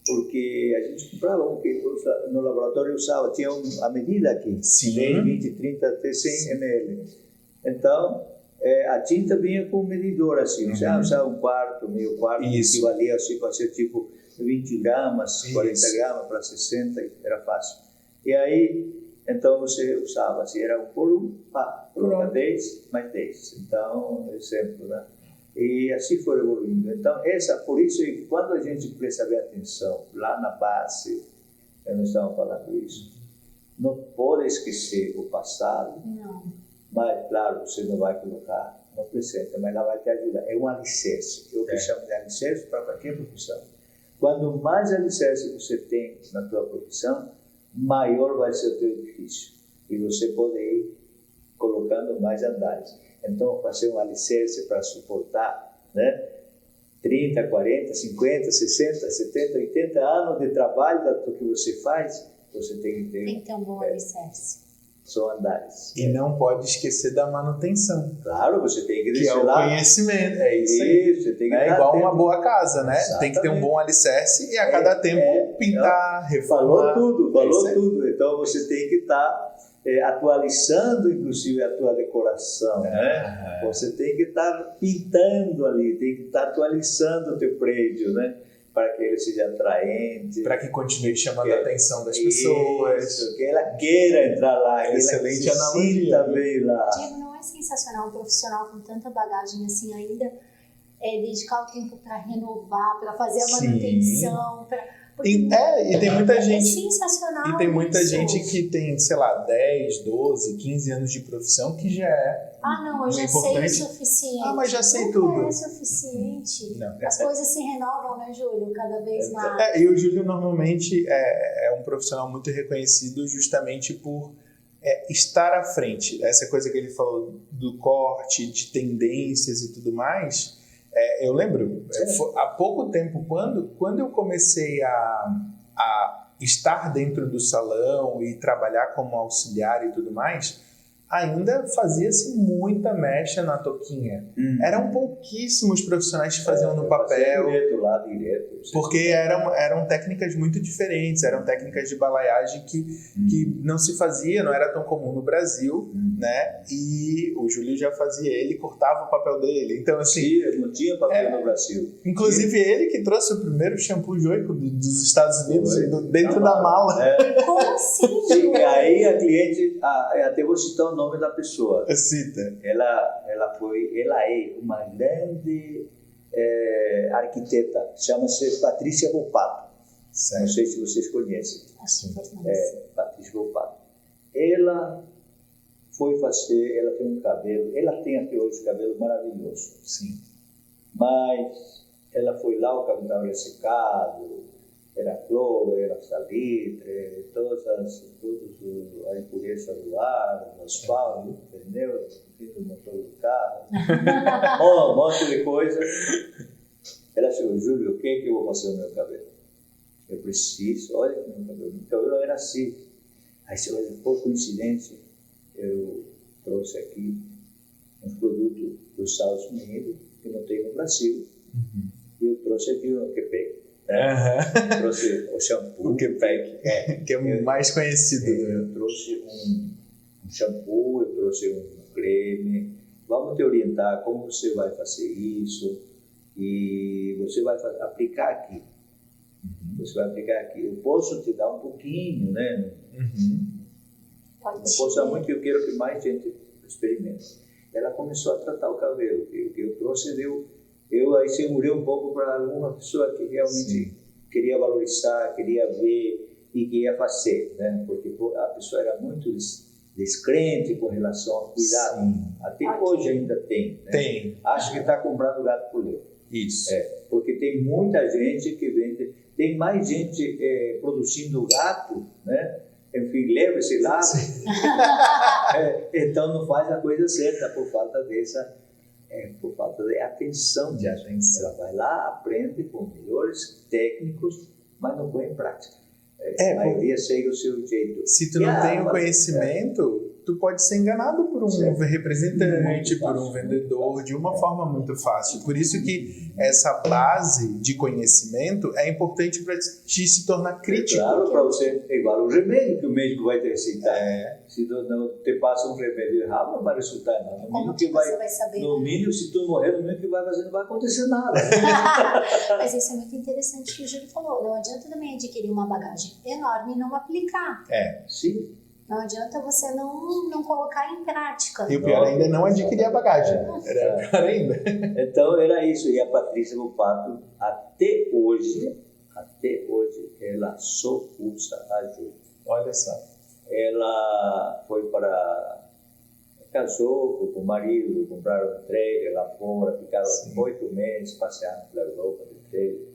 porque a gente comprava um que no laboratório usava, tinha a medida aqui, 10, 20, 30, até 100 ml. Então, a tinta vinha com um medidor assim, você usava um quarto, meio quarto, que equivalia assim, para ser tipo 20 gramas, 40 gramas para 60, era fácil. E aí, então você usava assim, era um por um, coloca 10, mais 10. Então, exemplo, né? E assim foi evoluindo. Então, por isso, quando a gente presta bem atenção lá na base, eu não estava falando isso, não pode esquecer o passado. Não. Mas, claro, você não vai colocar no presente, mas ela vai te ajudar. É um alicerce. Eu que chamo de alicerce para qualquer profissão. Quanto mais alicerce você tem na tua profissão, maior vai ser o teu edifício. E você pode ir colocando mais andares. Então, fazer um alicerce para suportar, né? 30, 40, 50, 60, 70, 80 anos de trabalho do que você faz, você tem que ter... Tem que ter um bom alicerce. São andares. E não pode esquecer da manutenção. Claro, você tem que Que é deixar o lá. conhecimento. É isso aí. Você tem que É dar igual tempo. uma boa casa, né? Exatamente. Tem que ter um bom alicerce e a cada tempo pintar, reformar. Falou tudo. Então você tem que estar atualizando, inclusive, a tua decoração, né? Você tem que estar pintando ali, tem que estar atualizando o teu prédio, né? Para que ele seja atraente. Para que continue chamando a atenção das pessoas. Isso, que ela queira entrar lá, que Excelente ela se sinta bem lá. Diego, não é sensacional um profissional com tanta bagagem assim ainda dedicar o tempo para renovar, para fazer a manutenção, E tem muita gente. É sensacional. E tem muita isso. gente que tem, sei lá, 10, 12, 15 anos de profissão que já é. Não, eu já importante. sei o suficiente. Mas já sei não tudo. Não é suficiente. Não. As coisas se renovam, né, Júlio? Cada vez mais. E o Júlio normalmente é um profissional muito reconhecido justamente por estar à frente. Essa coisa que ele falou do corte, de tendências e tudo mais. Eu lembro, há pouco tempo, quando eu comecei a estar dentro do salão e trabalhar como auxiliar e tudo mais, ainda fazia-se muita mecha na touquinha. Eram pouquíssimos profissionais que faziam no papel. Direto. Porque eram técnicas muito diferentes, eram técnicas de balaiagem que não se fazia, não era tão comum no Brasil, né? E o Júlio já fazia, ele cortava o papel dele. Então, assim... Não tinha papel no Brasil. Inclusive, ele que trouxe o primeiro shampoo joico dos Estados Unidos dentro da mala. Como assim, Sim, Júlio? aí a cliente, até vou citar o nome da pessoa. Cita. Ela é uma grande arquiteta, chama-se Patrícia Volpato. Não sei se vocês conhecem. Patrícia Volpato. Ela foi fazer, ela tem um cabelo, ela tem até hoje um cabelo maravilhoso. Sim. Mas ela foi lá, o cabelo estava ressecado, era cloro, era salitre, todas a impureza do ar, do asfalto, entendeu? Do motor do carro, um monte de coisa. Ela chegou, Júlio, o que é que eu vou fazer no meu cabelo? Eu preciso, olha que meu cabelo era assim. Aí você vai dizer, por coincidência, eu trouxe aqui uns produtos dos Estados Unidos que não tem no Brasil. E eu trouxe aqui o Quebec. Eu trouxe o shampoo. O Quebec, que é o mais conhecido. Eu trouxe um shampoo, eu trouxe um creme. Vamos te orientar como você vai fazer isso. E você vai aplicar aqui. Você vai aplicar aqui. Eu posso te dar um pouquinho, né? Não posso dar muito, eu quero que mais gente experimente. Ela começou a tratar o cabelo. O que eu trouxe eu aí segurei um pouco para alguma pessoa que realmente queria valorizar, queria ver e queria fazer, né? Porque a pessoa era muito descrente com relação ao cuidado. Até hoje ainda tem, né? Tem. Acho que está comprando gato por lebre. Isso. Porque tem muita gente que vende, tem mais gente produzindo gato, né? Enfim, lebre, sei lá. Então não faz a coisa certa por falta por falta de atenção. Ela vai lá, aprende com melhores técnicos, mas não põe em prática. A maioria segue o seu jeito. Se tu não tem o conhecimento, tu pode ser enganado por um representante, por um vendedor, de uma forma muito fácil. Por isso que essa base de conhecimento é importante para te se tornar crítico. Claro, para você, é igual o remédio que o médico vai te receitar. Se não te passa um remédio errado, não vai resultar nada. Como que você vai saber? No mínimo, se tu morrer, no mínimo que vai fazer, não vai acontecer nada. Mas isso é muito interessante que o Júlio falou. Não adianta também adquirir uma bagagem enorme e não aplicar. Sim. Não adianta você não colocar em prática. E o pior ainda é não adquirir a bagagem. Era pior ainda. Então era isso. E a Patrícia Volpato, até hoje, ela só usa a Júlia. Olha só. Ela casou, foi com o marido, compraram um trailer lá fora, ficaram 8 meses passeando pela Europa de trailer.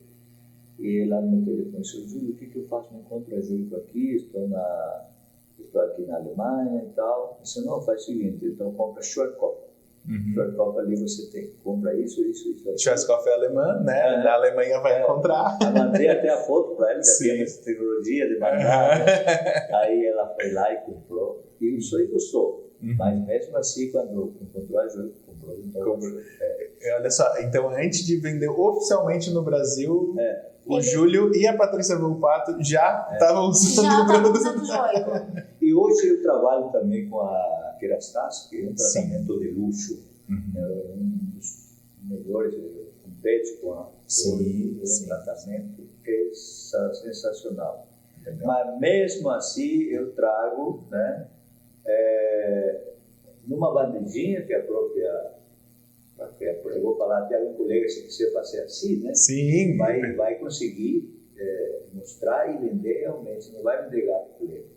E ela no telefone disse, Júlio, o que eu faço? Não encontro a Júlio aqui, estou aqui na Alemanha e tal. Eu disse, não, faz o seguinte, então compra Schwarzkopf. Schwarzkopf ali você compra isso. Schwarzkopf é alemã, né? Na Alemanha vai encontrar. Eu mandei até a foto para ela, já tinha essa tecnologia de mandar. Aí ela foi lá e comprou, e usou e gostou. Mas mesmo assim, quando encontrou a Júlia, comprou. Então, olha só, então antes de vender oficialmente no Brasil, o Júlio e a Patrícia Volpato já estavam usando o produto. E hoje eu trabalho também com a Kerastase, que é um tratamento de luxo. É um dos melhores, compete com a um tratamento que é sensacional. Entendeu? Mas mesmo assim eu trago, né, numa bandejinha que é a própria, eu vou falar até algum colega, se quiser fazer assim, né? Sim. Vai conseguir mostrar e vender realmente, não vai vender gato por ele.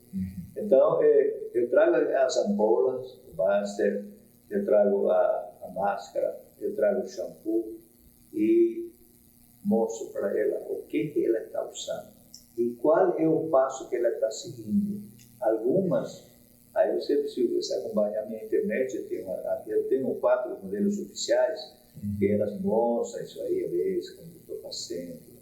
Então, eu trago as ampolas, o master, eu trago a máscara, eu trago o shampoo e mostro para ela o que ela está usando e qual é o passo que ela está seguindo. Algumas, aí você acompanha a minha internet, eu tenho 4 modelos oficiais, que elas mostram isso aí, a vez, como eu estou fazendo.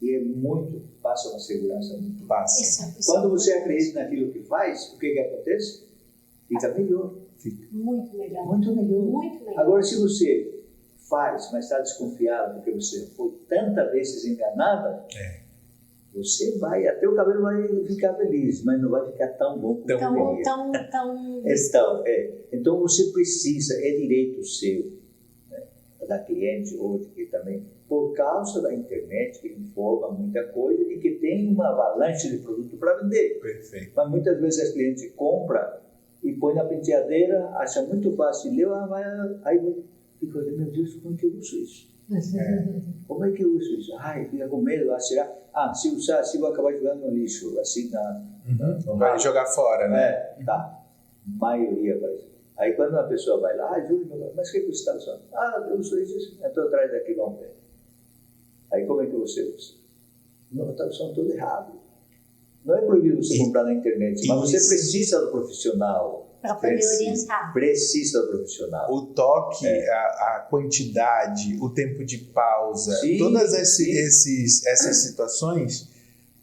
E é muito, passa uma segurança muito fácil. Quando você acredita naquilo que faz, o que acontece? Fica melhor. Muito melhor. Muito melhor. Muito melhor. Agora, se você faz, mas está desconfiado porque você foi tantas vezes enganada, você vai, até o cabelo vai ficar feliz, mas não vai ficar tão bom como deveria. Então você precisa, é direito seu, né, da cliente hoje, que também, por causa da internet, que informa muita coisa e que tem uma avalanche de produto para vender. Perfeito. Mas muitas vezes a cliente compra e põe na penteadeira, acha muito fácil, aí fica, meu Deus, como é que eu uso isso? Como é que eu uso isso? Fica com medo, vai tirar. Se usar assim, vou acabar jogando no lixo, assim vai jogar fora, né? Tá. Maioria vai. Aí quando uma pessoa vai lá, Júlio, mas o que você está usando? Eu uso isso, então traz daqui, vamos ver. Aí como é que você usa? Não, está usando tudo errado. Não é proibido você comprar na internet, mas você precisa do profissional. Para poder orientar. Precisa do profissional. O toque, a quantidade, o tempo de pausa, todas essas situações,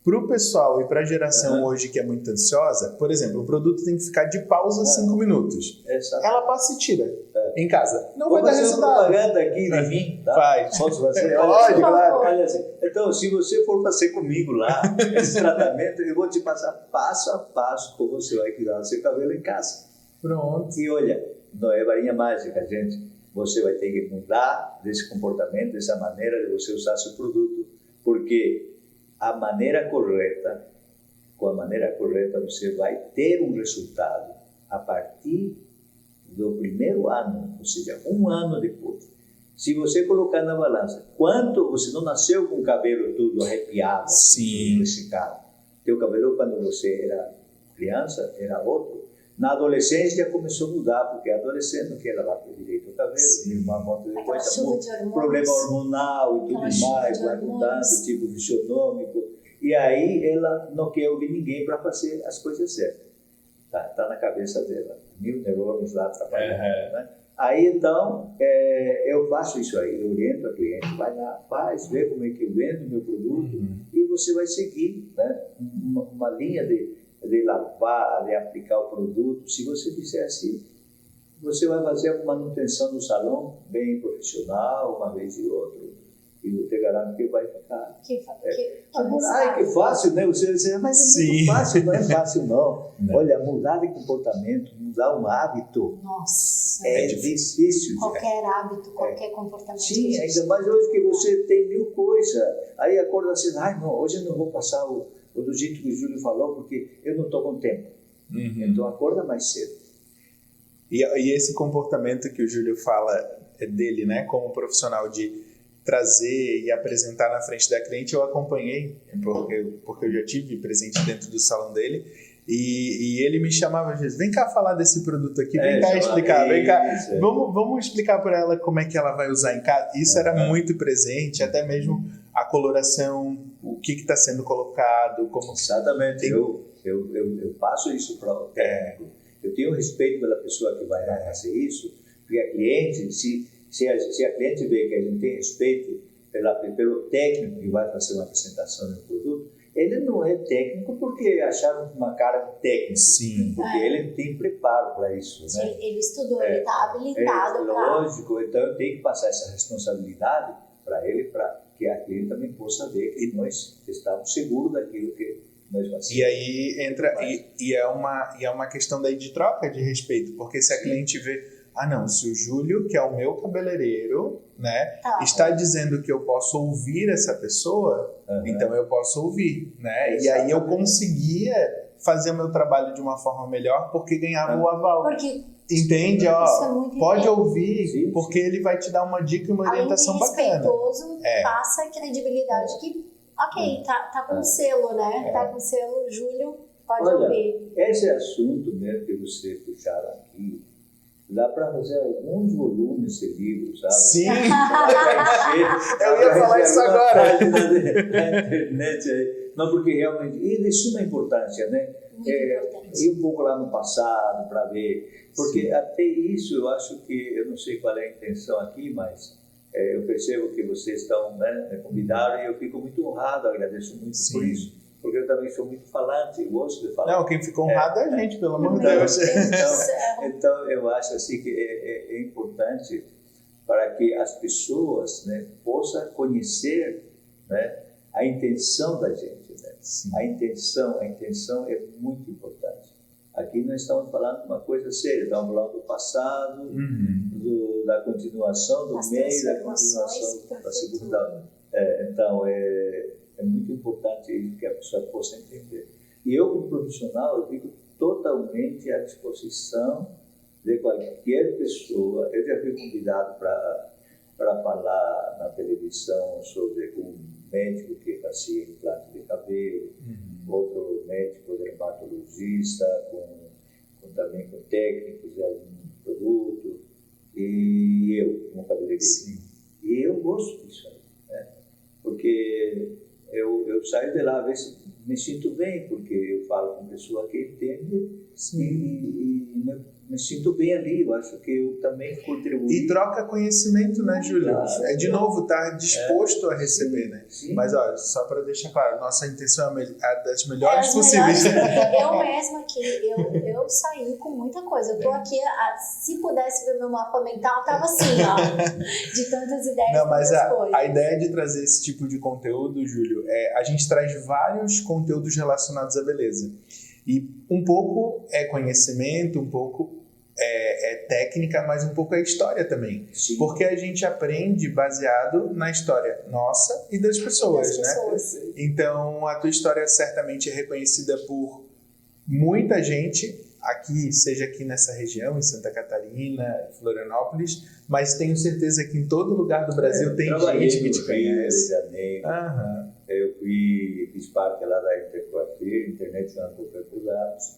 para o pessoal e para a geração hoje que é muito ansiosa, por exemplo, o produto tem que ficar de pausa 5 minutos. Ela passa e tira em casa. Não vai dar resultado. Propaganda aqui de mim, tá? Faz. Posso fazer? Pode, claro. Olha assim. Então, se você for fazer comigo lá, esse tratamento, eu vou te passar passo a passo como você vai cuidar do seu cabelo em casa. Pronto. E olha, não é varinha mágica, gente. Você vai ter que mudar desse comportamento, dessa maneira de você usar seu produto. Porque com a maneira correta, você vai ter um resultado a partir do primeiro ano, ou seja, 1 ano depois. Se você colocar na balança, quanto você não nasceu com o cabelo tudo arrepiado, assim, ressecado. Teu cabelo, quando você era criança, era outro. Na adolescência começou a mudar, porque a adolescente não quer lavar direito o cabelo, tem uma monte de coisa, problema hormonal e tudo mais, vai mudando, tipo fisionômico. E aí ela não quer ouvir ninguém para fazer as coisas certas. Tá na cabeça dela, 1000 neurônios lá trabalhando, né? Aí então, eu faço isso aí, eu oriento a cliente, vai lá, vê como é que eu vendo o meu produto e você vai seguir, né, uma linha de lavar, de aplicar o produto. Se você fizer assim, você vai fazer a manutenção do salão bem profissional, uma vez e outra, e eu te garanto que vai ficar. Que fácil, né? Você vai dizer, mas é muito fácil, não é fácil não. Olha, mudar de comportamento, mudar um hábito, é difícil. Qualquer hábito, qualquer comportamento. Sim, ainda mais hoje que você tem 1000 coisas. Aí acorda assim, não, hoje eu não vou passar do jeito que o Júlio falou, porque eu não estou com tempo. Então acorda mais cedo. E esse comportamento que o Júlio fala dele, né, como profissional de trazer e apresentar na frente da cliente, eu acompanhei, porque eu já tive presente dentro do salão dele, e ele me chamava às vezes, vem cá falar desse produto aqui, vem cá explicar, vem cá, vamos explicar para ela como é que ela vai usar em casa. Isso era muito presente, até mesmo a coloração, o que está sendo colocado, como... Exatamente, eu passo isso para o técnico. Eu tenho respeito pela pessoa que vai lá fazer isso, Porque a cliente, se a cliente vê que a gente tem respeito pelo técnico que vai fazer uma apresentação do produto, ele não é técnico porque acharam uma cara técnica. Sim. Porque ele tem preparo para isso, né? Sim, ele estudou, ele está habilitado para... Lógico, então eu tenho que passar essa responsabilidade para ele, para que a cliente também possa ver que nós estamos seguros daquilo que nós fazemos. E aí entra, e é uma questão daí de troca de respeito, porque se a cliente vê, não, se o Júlio, que é o meu cabeleireiro, né, está dizendo que eu posso ouvir essa pessoa, então eu posso ouvir, né? E aí eu conseguia fazer o meu trabalho de uma forma melhor porque ganhava o aval. Porque entende? Pode ouvir, sim, porque ele vai te dar uma dica e uma orientação bacana. Respeitoso, passa a credibilidade que, ok, tá com selo, né? Tá com selo, Júlio, pode ouvir. Esse assunto mesmo que você puxaram aqui, dá para fazer alguns volumes de livros, sabe? Sim! Eu ia falar isso agora. Na internet aí. Não, porque realmente, e de suma importância, né? Ir um pouco lá no passado para ver, porque até isso eu acho que, eu não sei qual é a intenção aqui, mas eu percebo que vocês estão, né, me convidaram e eu fico muito honrado, agradeço muito por isso, porque eu também sou muito falante, eu gosto de falar. Não, quem ficou honrado é a gente, pelo amor de Deus. Então eu acho assim que é importante para que as pessoas, né, possam conhecer, né, a intenção da gente. A intenção é muito importante. Aqui nós estamos falando de uma coisa séria, estamos falando do passado, da continuação, do meio, da continuação da segunda. Então, é muito importante que a pessoa possa entender. E eu, como profissional, eu fico totalmente à disposição de qualquer pessoa. Eu já fui convidado para falar na televisão sobre um médico que fazia implante de cabelo, outro médico dermatologista, também com técnicos de algum produto, e eu, como cabeleireiro. E eu gosto disso, né? Porque eu saio de lá, às vezes me sinto bem, porque eu falo com pessoa que entende e me sinto bem ali. Eu acho que eu também contribuo. E troca conhecimento, né, Júlio? De novo, tá disposto a receber, né? Sim. Mas, olha, só para deixar claro, nossa intenção é a das melhores possíveis. Eu mesma aqui, eu saí com muita coisa. Eu tô aqui, se pudesse ver meu mapa mental, tava assim, ó, de tantas ideias. Não, mas a ideia de trazer esse tipo de conteúdo, Júlio, a gente traz vários conteúdos relacionados à beleza. E um pouco é conhecimento, um pouco é técnica, mas um pouco é história também. Sim. Porque a gente aprende baseado na história nossa e das pessoas, né? Então, a tua história certamente é reconhecida por muita gente aqui, seja aqui nessa região, em Santa Catarina, Florianópolis, mas tenho certeza que em todo lugar do Brasil tem gente que te conhece. Rio de Janeiro. Eu fiz parte lá da Intercoafir, International Cooperative por Dados.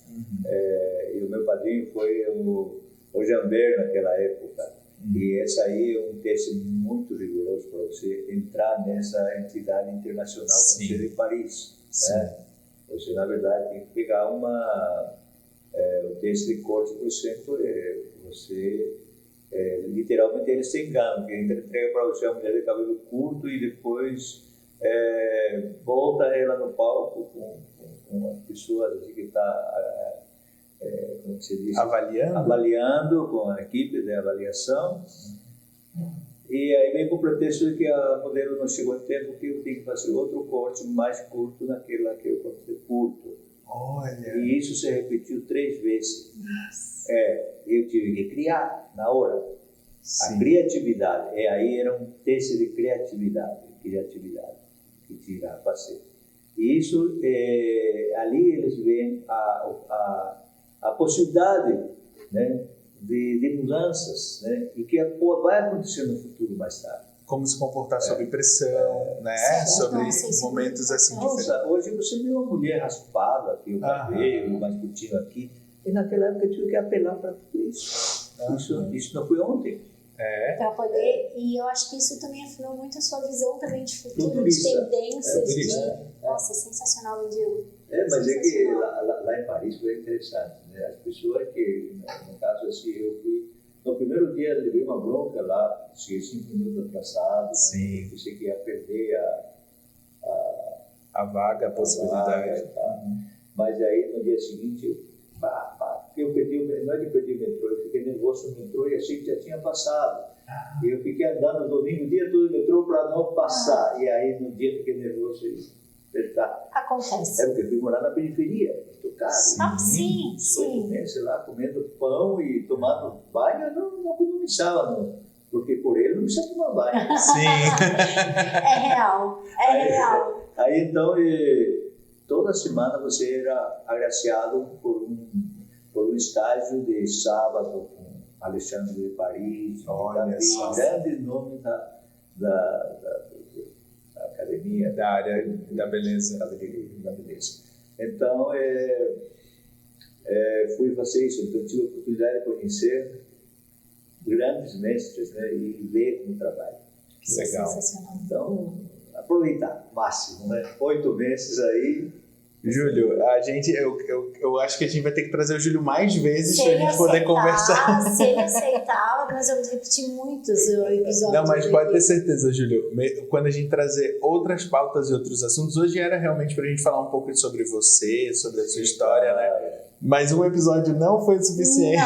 E o meu padrinho foi o Jamber naquela época. E esse aí é um teste muito rigoroso para você entrar nessa entidade internacional com sede em Paris. Né? Você, na verdade, tem que pegar o teste de corte, por exemplo, você... literalmente eles se enganam, que entrega para você uma mulher de cabelo curto e depois volta ela no palco com as pessoas que está como se diz? Avaliando com a equipe de avaliação, e aí vem com o pretexto de que a modelo não chegou a tempo, que eu tenho que fazer outro corte mais curto naquela que eu cortei curto. Olha. E isso se repetiu 3 vezes. Eu tive que criar na hora. A criatividade. Aí era um teste de criatividade que tinha a fazer. E isso, ali eles veem a possibilidade, né, de mudanças, né, e que vai acontecer no futuro mais tarde. Como se comportar sob pressão, né? Sobre momentos assim diferentes. Hoje você vê uma mulher raspada aqui, o cabelo mais curtinho aqui, e naquela época eu tive que apelar para tudo isso. Isso não foi ontem. Para poder, e eu acho que isso também afinou muito a sua visão também de futuro, de tendências. Nossa, sensacional, Edil. Mas é que lá em Paris foi interessante, né? As pessoas que, no caso assim, eu fui No primeiro dia eu levei uma bronca lá, cheguei 5 minutos atrasado, Sim. né? Pensei que ia perder a vaga, a possibilidade. vaga e tal. Mas aí no dia seguinte, eu perdi, não é que perdi o metrô, eu fiquei nervoso no metrô e achei que já tinha passado. E eu fiquei andando no domingo o dia todo no metrô para não passar. E aí no dia fiquei nervoso e apertar. Acontece. É porque eu fui morar na periferia, muito caro. Sim. Sei lá, comendo pão e tomando banho, eu não economizava, não. Porque por ele não precisa tomar banho. Sim. É real. Aí então, toda semana você era agraciado por um estágio de sábado com Alexandre de Paris, grandes nomes da academia. Da área da beleza. Da beleza. Então, fui fazer isso. Então, tive a oportunidade de conhecer grandes mestres, né, e ver como trabalho. Que legal. Sensacional. Então, aproveitar, máximo, né? 8 meses aí. Júlio, eu acho que a gente vai ter que trazer o Júlio mais vezes para a gente poder conversar. Se ele aceitar, nós vamos repetir muitos episódios. Não, mas pode ter certeza, Júlio. Quando a gente trazer outras pautas e outros assuntos, hoje era realmente para a gente falar um pouco sobre você, sobre a sua história, né? Mas um episódio não foi suficiente.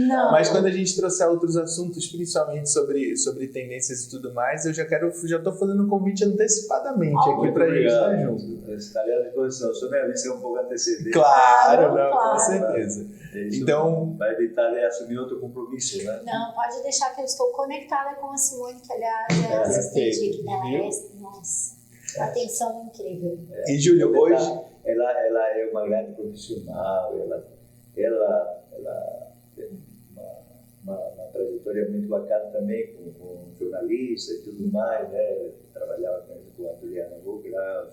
Não. Mas quando a gente trouxer outros assuntos, principalmente sobre tendências e tudo mais, eu já estou fazendo um convite antecipadamente aqui para a gente estar junto. Estarei à disposição. Só me avisa um pouco antecedente. Claro, com certeza. Então, vai evitar de assumir outro compromisso, né? Não, pode deixar que eu estou conectada com a Simone, que aliás é assistente aqui da Nossa, atenção incrível. E Júlio, hoje... Ela é uma grande profissional, ela tem uma trajetória muito bacana também com jornalista e tudo mais, né? Trabalhava com a Juliana Vogel,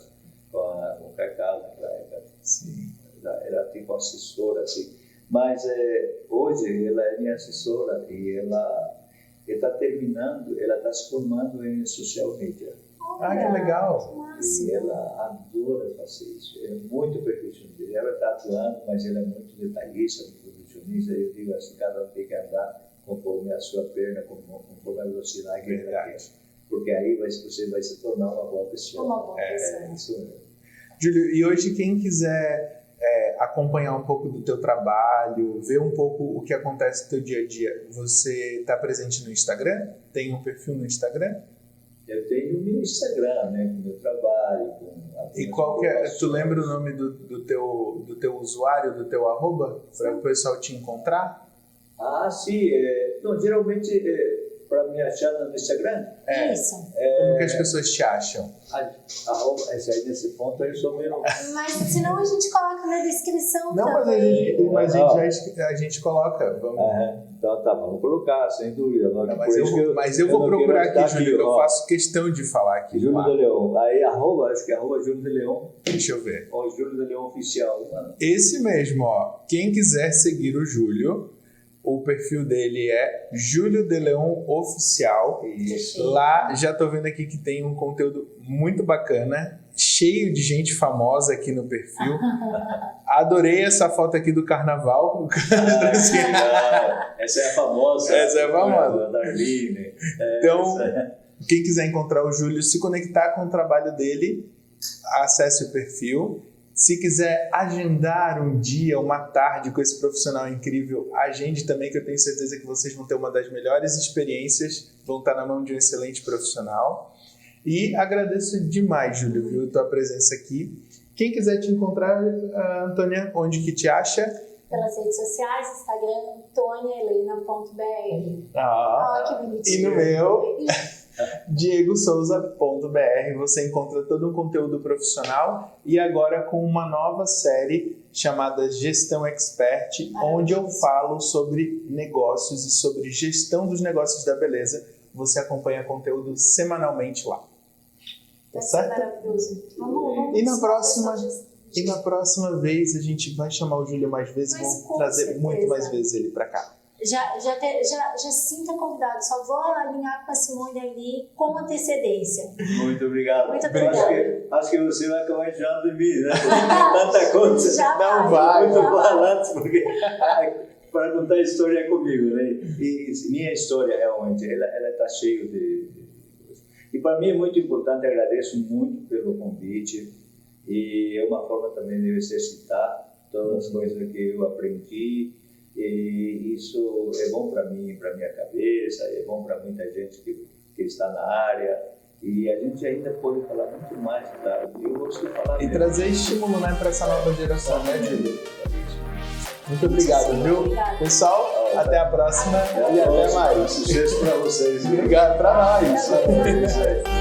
com o Cacau naquela época. Sim. Era tipo assessora, assim. Mas hoje ela é minha assessora e ela está terminando, ela está se formando em social media. Ah, que legal! E ela adora fazer isso, é muito perfeccionista. Ela está atuando, mas ela é muito detalhista, muito perfeccionista. Eu digo assim, cada um tem que andar conforme a sua perna, conforme a velocidade que ela quer. Porque aí você vai se tornar uma boa pessoa. Uma boa pessoa. É isso mesmo. Júlio, e hoje quem quiser acompanhar um pouco do teu trabalho, ver um pouco o que acontece no teu dia a dia, você está presente no Instagram? Tem um perfil no Instagram? Eu tenho o meu Instagram, né, com o meu trabalho. E qual que é? Tu lembra o nome do teu usuário, do teu arroba, para o pessoal te encontrar? Ah, sim. Não, geralmente, para me achar no Instagram... Isso. Como que as pessoas te acham? Arroba, aí nesse ponto aí eu sou meio... Mas senão a gente coloca na descrição não, também. mas a gente coloca. Vamos. Então tá, vamos colocar, sem dúvida. Não, mas eu vou procurar aqui, Júlio. Eu faço questão de falar aqui. Júlio de Leão. Aí acho que é arroba Júlio de Leão. Deixa eu ver. Ou Júlio de Leão Oficial. Mano. Esse mesmo, ó. Quem quiser seguir o Júlio, o perfil dele é Júlio de Leão Oficial. Isso. Lá, já tô vendo aqui que tem um conteúdo muito bacana, cheio de gente famosa aqui no perfil. Adorei essa foto aqui do carnaval. Essa é a famosa. Essa é a famosa. Da Darlene. Então, quem quiser encontrar o Júlio, se conectar com o trabalho dele, acesse o perfil. Se quiser agendar um dia, uma tarde com esse profissional incrível, agende também, que eu tenho certeza que vocês vão ter uma das melhores experiências, vão estar na mão de um excelente profissional. E agradeço demais, Júlio, viu, tua presença aqui. Quem quiser te encontrar, Antônia, onde que te acha? Pelas redes sociais, Instagram, toniahelena.br. Que bonitinho. E no meu, diegosouza.br, você encontra todo um conteúdo profissional e agora com uma nova série chamada Gestão Expert, onde eu falo sobre negócios e sobre gestão dos negócios da beleza. Você acompanha conteúdo semanalmente lá. Tá certo? Maravilhoso. E na próxima vez a gente vai chamar o Júlio mais vezes, vamos trazer certeza. muito mais vezes ele para cá. Já se sinta convidado, só vou alinhar com a Simone ali com antecedência. Muito obrigado. Muito obrigada. Acho que você vai acabar enjoando de mim, né? Tanta coisa. Não vai. Muito falante, porque para contar história comigo, né? E minha história realmente, ela está cheia de coisas. E para mim é muito importante, agradeço muito pelo convite, e é uma forma também de exercitar todas as coisas que eu aprendi, e isso é bom para mim, para minha cabeça, é bom para muita gente que está na área, e a gente ainda pode falar muito mais, tá? Eu gosto de falar. E trazer estímulo, né, para essa nova geração, né, Júlio? Muito obrigado, viu? Pessoal, até a próxima e até mais. Sucesso para vocês. Obrigado, para nós.